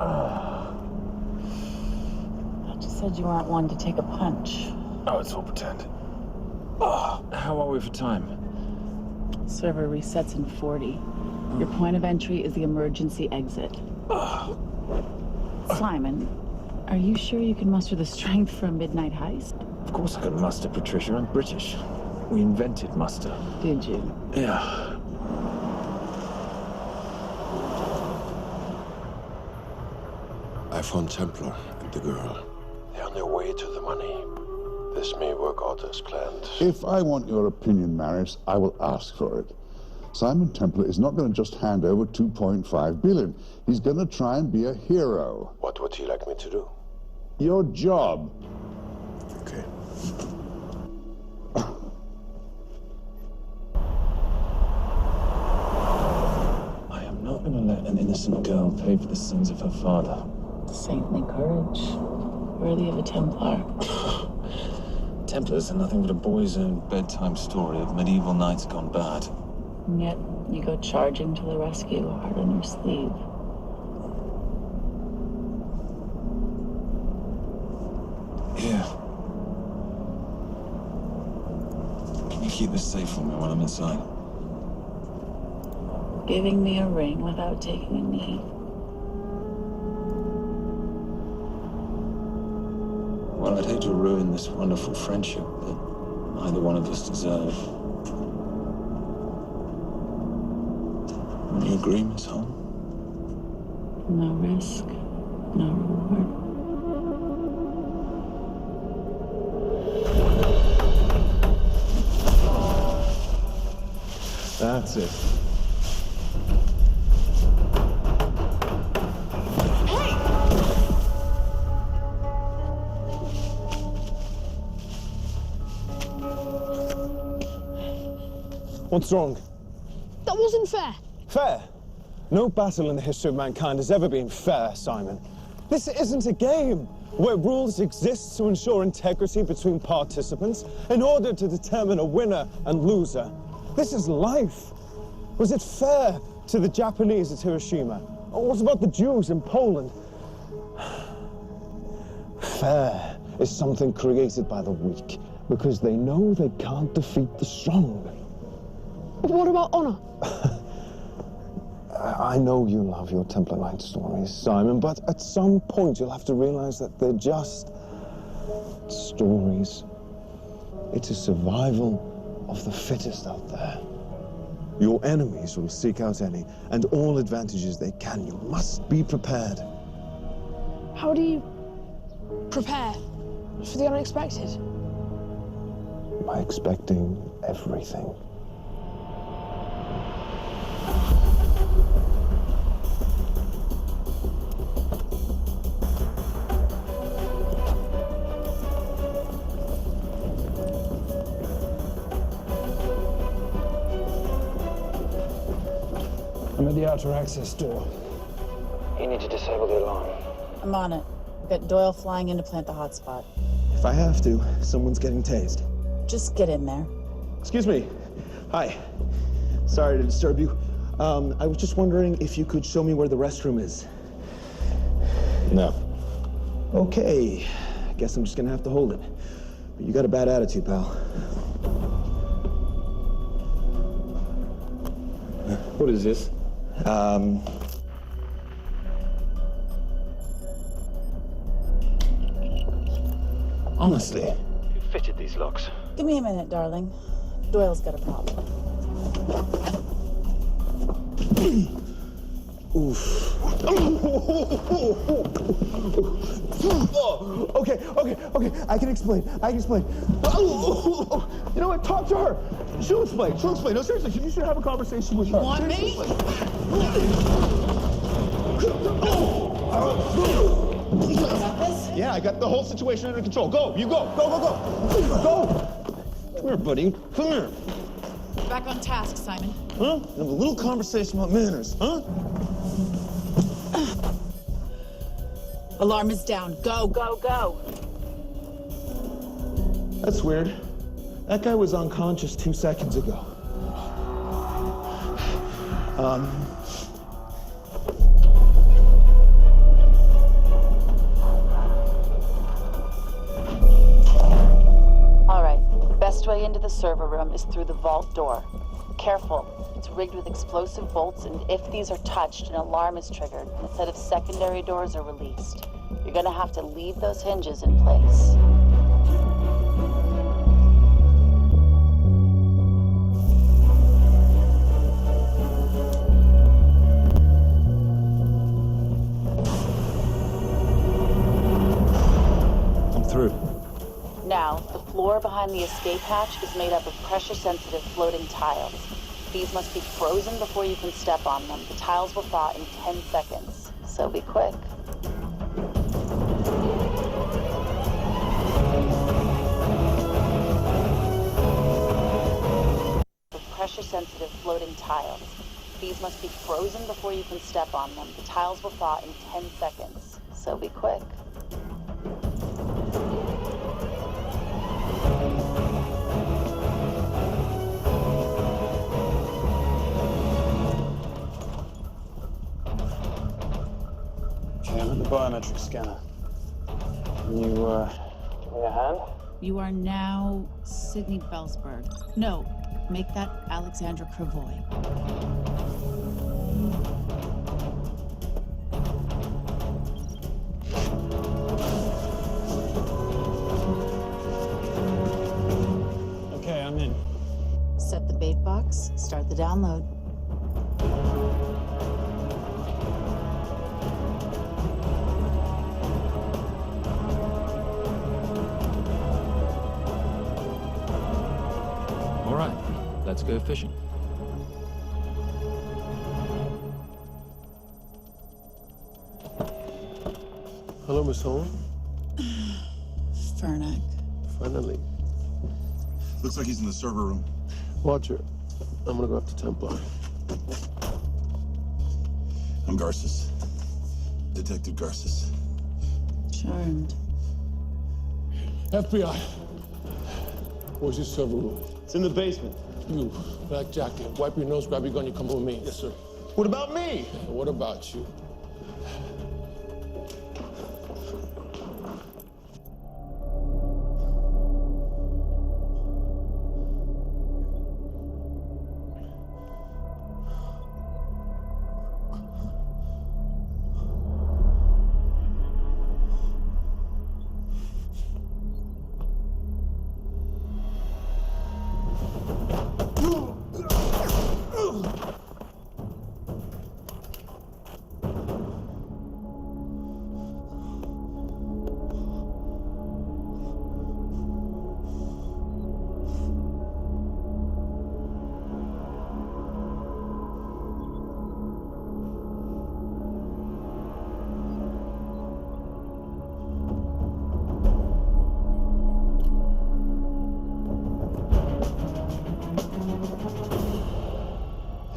just said you weren't one to take a punch. Oh, it's all pretend. How are we for time? Server resets in 40. Your point of entry is the emergency exit. Simon, are you sure you can muster the strength for a midnight heist? Of course I can muster, Patricia. I'm British. We invented muster. Did you? Yeah. I found Templar and the girl. They're on their way to the money. This may work out as planned. If I want your opinion, Maris, I will ask for it. Simon Templar is not going to just hand over 2.5 billion. He's going to try and be a hero. What would he like me to do? Your job. Okay. I am not going to let an innocent girl pay for the sins of her father. Saintly courage. Worthy of a Templar. Templars are nothing but a boy's own bedtime story of medieval knights gone bad. And yet, you go charging to the rescue, heart on your sleeve. Yeah. Can you keep this safe for me while I'm inside? Giving me a ring without taking a knee. Well, I'd hate to ruin this wonderful friendship that neither one of us deserve. Will you agree, Miss Holmes? No risk, no reward. That's it. What's wrong? That wasn't fair. Fair? No battle in the history of mankind has ever been fair, Simon. This isn't a game where rules exist to ensure integrity between participants in order to determine a winner and loser. This is life. Was it fair to the Japanese at Hiroshima? Or what about the Jews in Poland? Fair is something created by the weak because they know they can't defeat the strong. What about honor? I know you love your Templar Knight stories, Simon, but at some point you'll have to realize that they're just stories. It is survival of the fittest out there. Your enemies will seek out any and all advantages they can. You must be prepared. How do you prepare for the unexpected? By expecting everything. I'm at the outer access door. You need to disable the alarm. I'm on it. Got Doyle flying in to plant the hotspot. If I have to, someone's getting tased. Just get in there. Excuse me. Hi. Sorry to disturb you. I was just wondering if you could show me where the restroom is. No. Okay. I guess I'm just gonna have to hold it. But you got a bad attitude, pal. What is this? Honestly. Who fitted these locks? Give me a minute, darling. Doyle's got a problem. Oof. Okay, I can explain. You know what? Talk to her. She'll explain. No, seriously, you should have a conversation with her. Want me? Yeah, I got the whole situation under control. Go, you go. Go. Come here, buddy. Come here. Back on task, Simon. Huh? Have a little conversation about manners, huh? Alarm is down. Go. That's weird. That guy was unconscious 2 seconds ago. All right. Best way into the server room is through the vault door. Careful. It's rigged with explosive bolts, and if these are touched, an alarm is triggered, and a set of secondary doors are released. You're gonna have to leave those hinges in place. I'm through. Now, the floor behind the escape hatch is made up of pressure-sensitive floating tiles. These must be frozen before you can step on them. The tiles will thaw in 10 seconds, so be quick. Pressure-sensitive floating tiles. These must be frozen before you can step on them. The tiles will thaw in 10 seconds, so be quick. biometric scanner. Can you, give me a hand? You are now Sydney Bellsberg. No, make that Alexandra Cravoy. Okay, I'm in. Set the bait box, start the download. All right, let's go fishing. Hello, Miss Holmes. Fernac. Finally. Looks like he's in the server room. Watcher, I'm gonna go after Templar. I'm Garces. Detective Garces. Charmed. FBI. Where's your server room? It's in the basement. You, black jacket, wipe your nose, grab your gun, you come with me. Yes, sir. What about me? And what about you?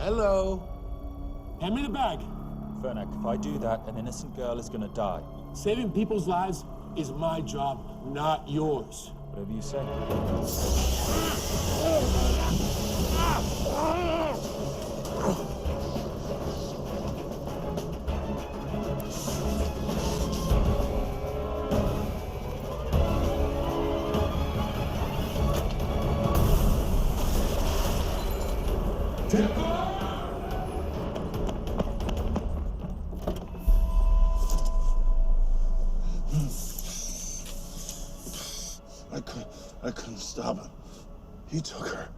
Hello. Hand me the bag. Fernac, if I do that, an innocent girl is gonna die. Saving people's lives is my job, not yours. Whatever you say. I couldn't stop him. He took her.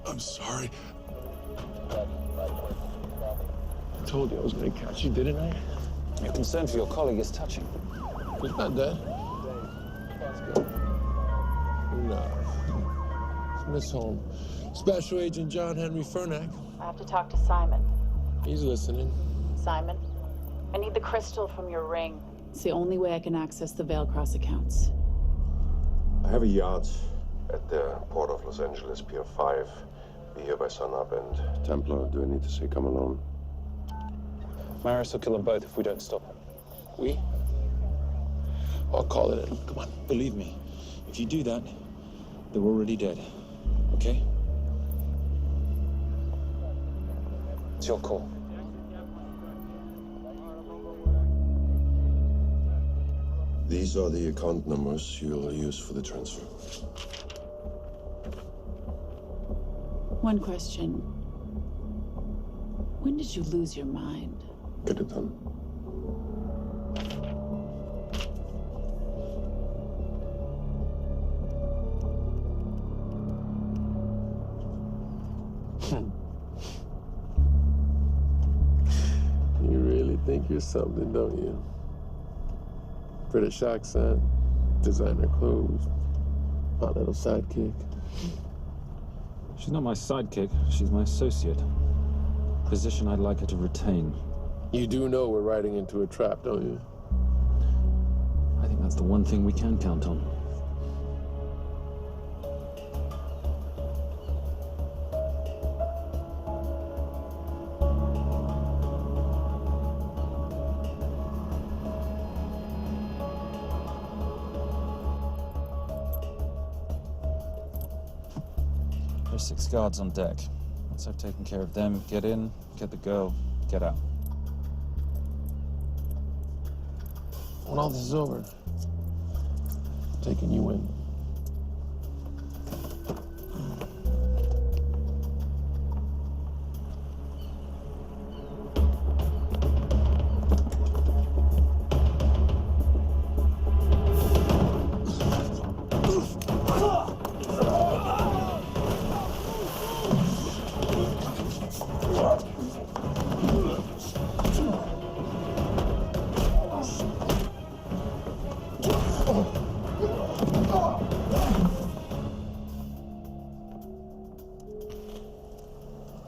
I'm sorry. I told you I was gonna catch you, didn't I? Your concern for your colleague is touching. He's not dead. No. It's Miss Holmes. Special Agent John Henry Fernac. I have to talk to Simon. He's listening. Simon, I need the crystal from your ring. It's the only way I can access the Veilcross accounts. I have a yacht at the port of Los Angeles, Pier 5. Be here by sunup, and Templar, do I need to say come alone? Maris will kill them both if we don't stop him. We? I'll call it in. Come on. Believe me, if you do that, they're already dead. Okay? It's your call. These are the account numbers you'll use for the transfer. One question. When did you lose your mind? Get it done. You really think you're something, don't you? British accent, designer clothes, my little sidekick. She's not my sidekick, she's my associate. Position I'd like her to retain. You do know we're riding into a trap, don't you? I think that's the one thing we can count on. There's 6 guards on deck. Once I've taken care of them, get in, get the girl, get out. When all this is over, I'm taking you in.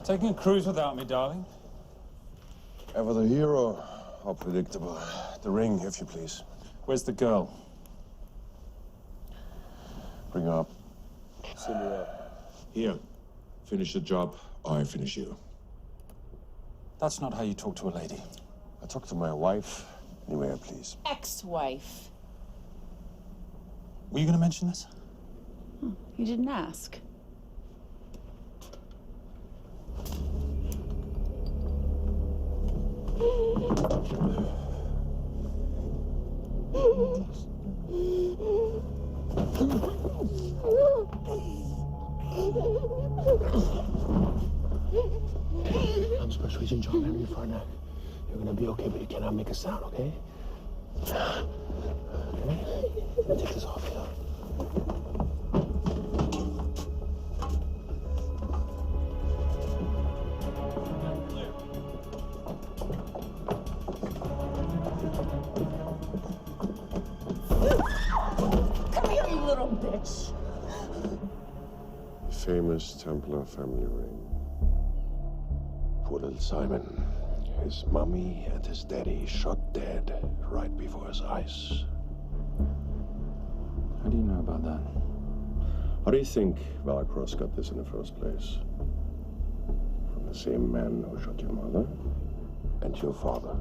Taking a cruise without me, darling? Ever the hero, or predictable? The ring, if you please. Where's the girl? Bring her up. Send her up. Here. Finish the job, or I finish you. That's not how you talk to a lady. I talk to my wife any way I please. Ex-wife. Were you going to mention this? You didn't ask. I'm special agent John Henry Farnack. You're gonna be okay, but you cannot make a sound, okay? Okay? Let me take this off here. Come here, you little bitch. Famous Templar family ring. Poor little Simon. His mummy and his daddy shot dead right before his eyes. How do you know about that? How do you think Valacross got this in the first place? From the same man who shot your mother and your father.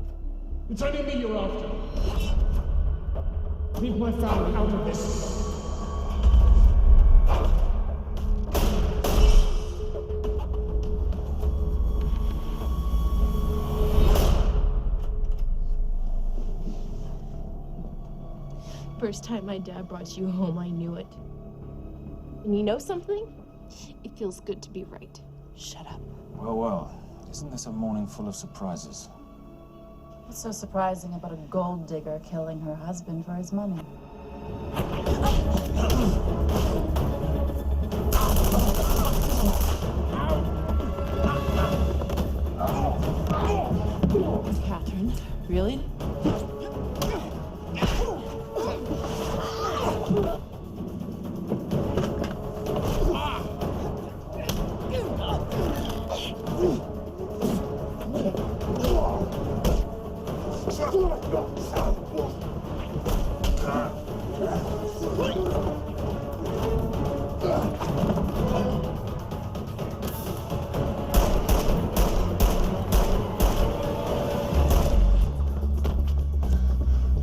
It's only me you're after. Leave my family out of this. First time my dad brought you home, I knew it. And you know something? It feels good to be right. Shut up. Well, well. Isn't this a morning full of surprises? What's so surprising about a gold digger killing her husband for his money? Catherine, really?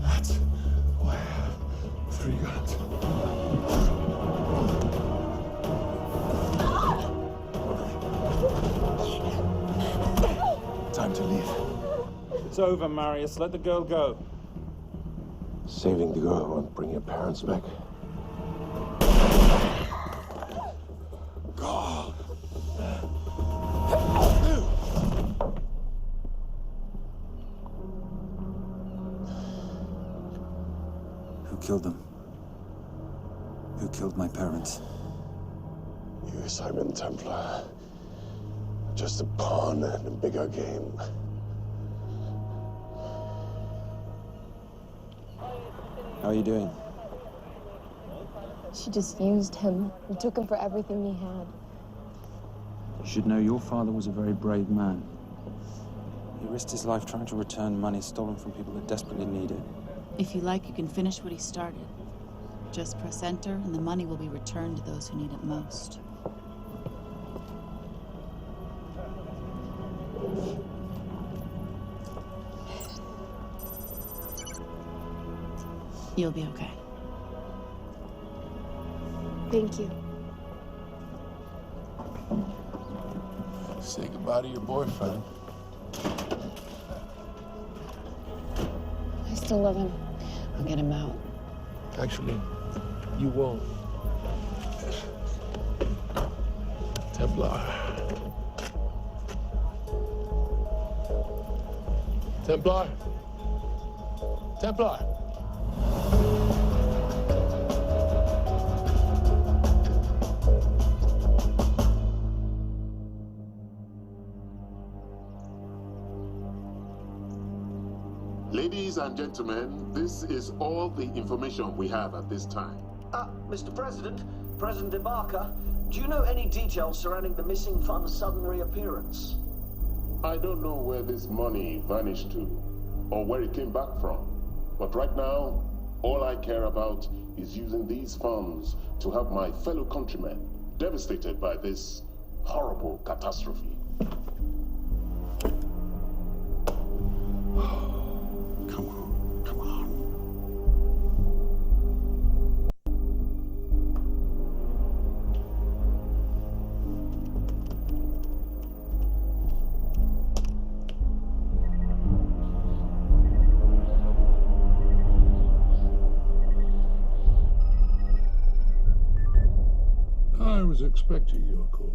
That's why I have 3 guns. Time to leave. It's over, Marius. Let the girl go. Saving the girl won't bring your parents back. God. Who killed them? Who killed my parents? You, Simon Templar. Just a pawn in a bigger game. How are you doing? She just used him and took him for everything he had. You should know your father was a very brave man. He risked his life trying to return money stolen from people that desperately need it. If you like, you can finish what he started. Just press enter, and the money will be returned to those who need it most. You'll be okay. Thank you. Say goodbye to your boyfriend. I still love him. I'll get him out. Actually, you won't. Templar. Templar. Templar. Ladies and gentlemen, this is all the information we have at this time. Mr. President, President Ibaka, do you know any details surrounding the missing fund's sudden reappearance? I don't know where this money vanished to, or where it came back from. But right now, all I care about is using these funds to help my fellow countrymen devastated by this horrible catastrophe. I was expecting your call.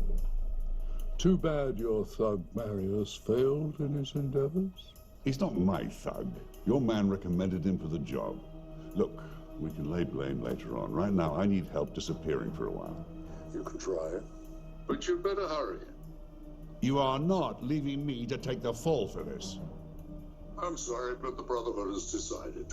Too bad your thug Marius failed in his endeavors. He's not my thug. Your man recommended him for the job. Look, we can lay blame later on. Right now, I need help disappearing for a while. You can try, but you'd better hurry. You are not leaving me to take the fall for this. I'm sorry, but the Brotherhood has decided.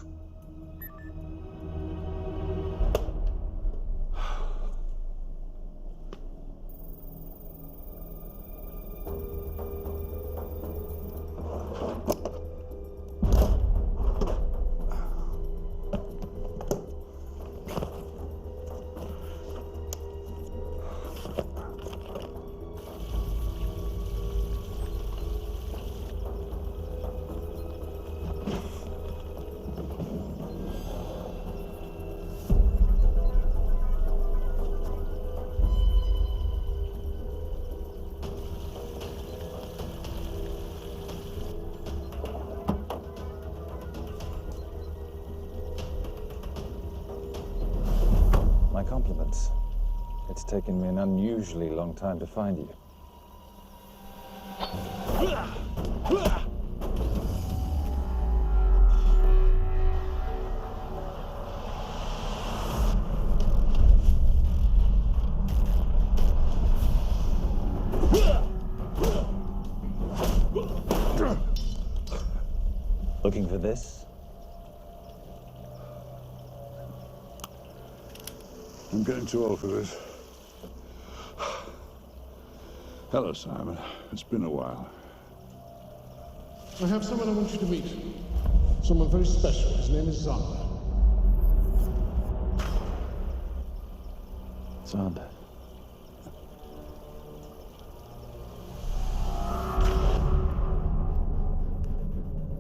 My compliments. It's taken me an unusually long time to find you. Looking for this? I'm getting too old for this. Hello, Simon. It's been a while. I have someone I want you to meet. Someone very special. His name is Zander. Zander.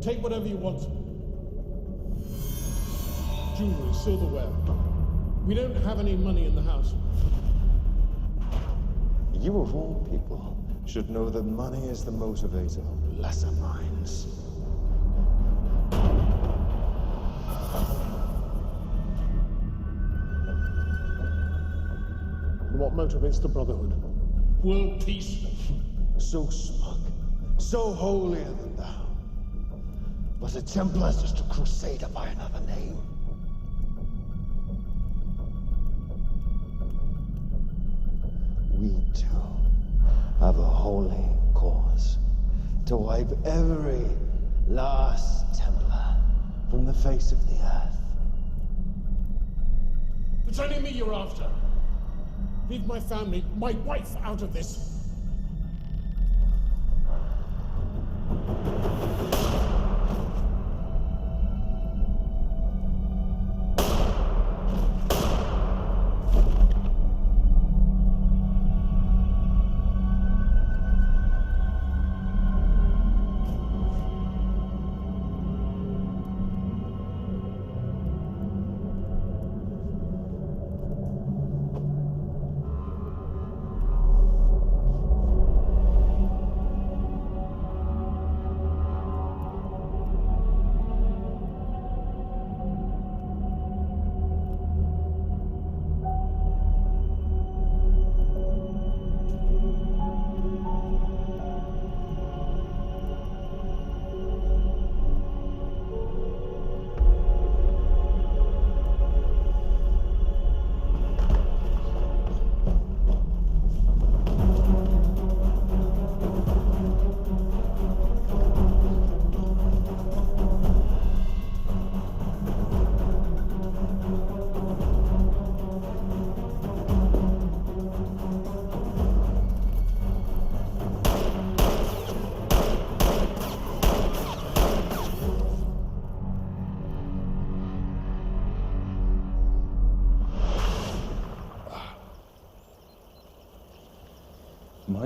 Take whatever you want. Jewelry, silverware. We don't have any money in the house. You of all people should know that money is the motivator of lesser minds. What motivates the Brotherhood? World peace. So smug, so holier than thou. But a Templar's just a crusader by another name. We too have a holy cause to wipe every last Templar from the face of the earth. It's only me you're after. Leave my family, my wife, out of this.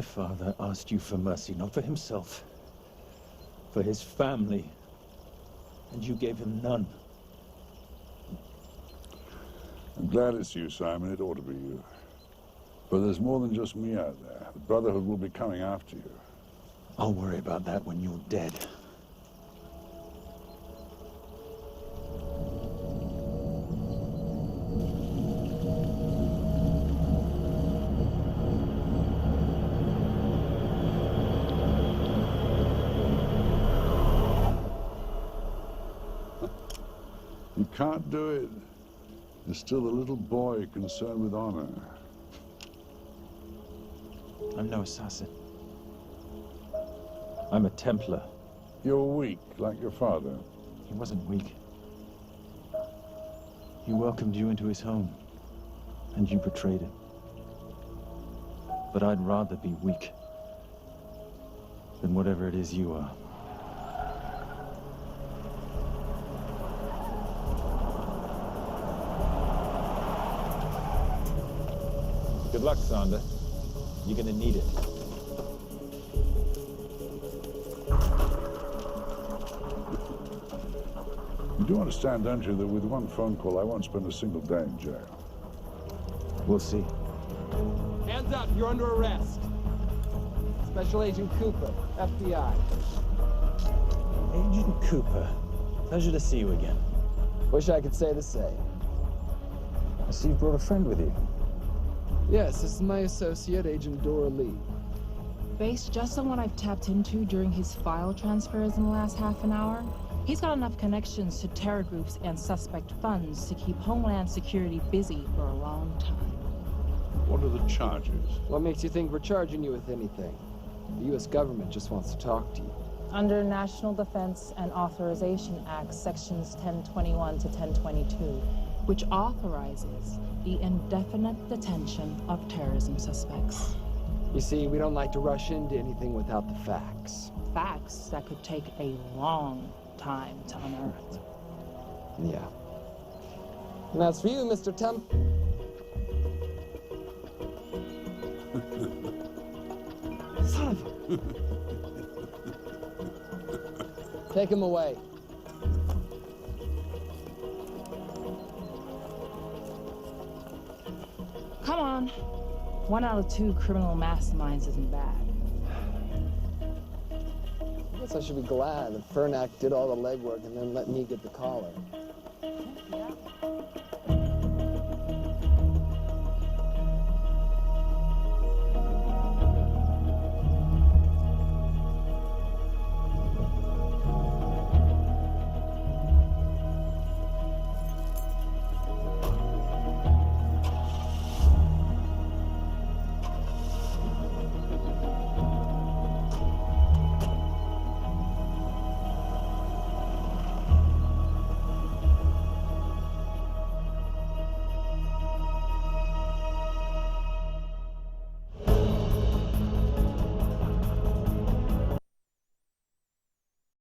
My father asked you for mercy, not for himself, for his family, and you gave him none. I'm glad it's you, Simon. It ought to be you. But there's more than just me out there. The Brotherhood will be coming after you. I'll worry about that when you're dead. You can't do it. You're still a little boy concerned with honor. I'm no assassin. I'm a Templar. You're weak, like your father. He wasn't weak. He welcomed you into his home, and you betrayed him. But I'd rather be weak than whatever it is you are. Good luck, Sander. You're gonna need it. You do understand, don't you, that with one phone call, I won't spend a single day in jail. We'll see. Hands up, you're under arrest. Special Agent Cooper, FBI. Agent Cooper, pleasure to see you again. Wish I could say the same. I see you brought a friend with you. Yes, this is my associate, Agent Dora Lee. Based just on what I've tapped into during his file transfers in the last half an hour, he's got enough connections to terror groups and suspect funds to keep Homeland Security busy for a long time. What are the charges? What makes you think we're charging you with anything? The U.S. government just wants to talk to you. Under National Defense and Authorization Act, Sections 1021 to 1022, which authorizes the indefinite detention of terrorism suspects. You see, we don't like to rush into anything without the facts. Facts that could take a long time to unearth. Yeah. And as for you, Mr. Temp... Son of a... Take him away. Come on. 1 out of 2 criminal masterminds isn't bad. I guess I should be glad that Fernak did all the legwork and then let me get the collar.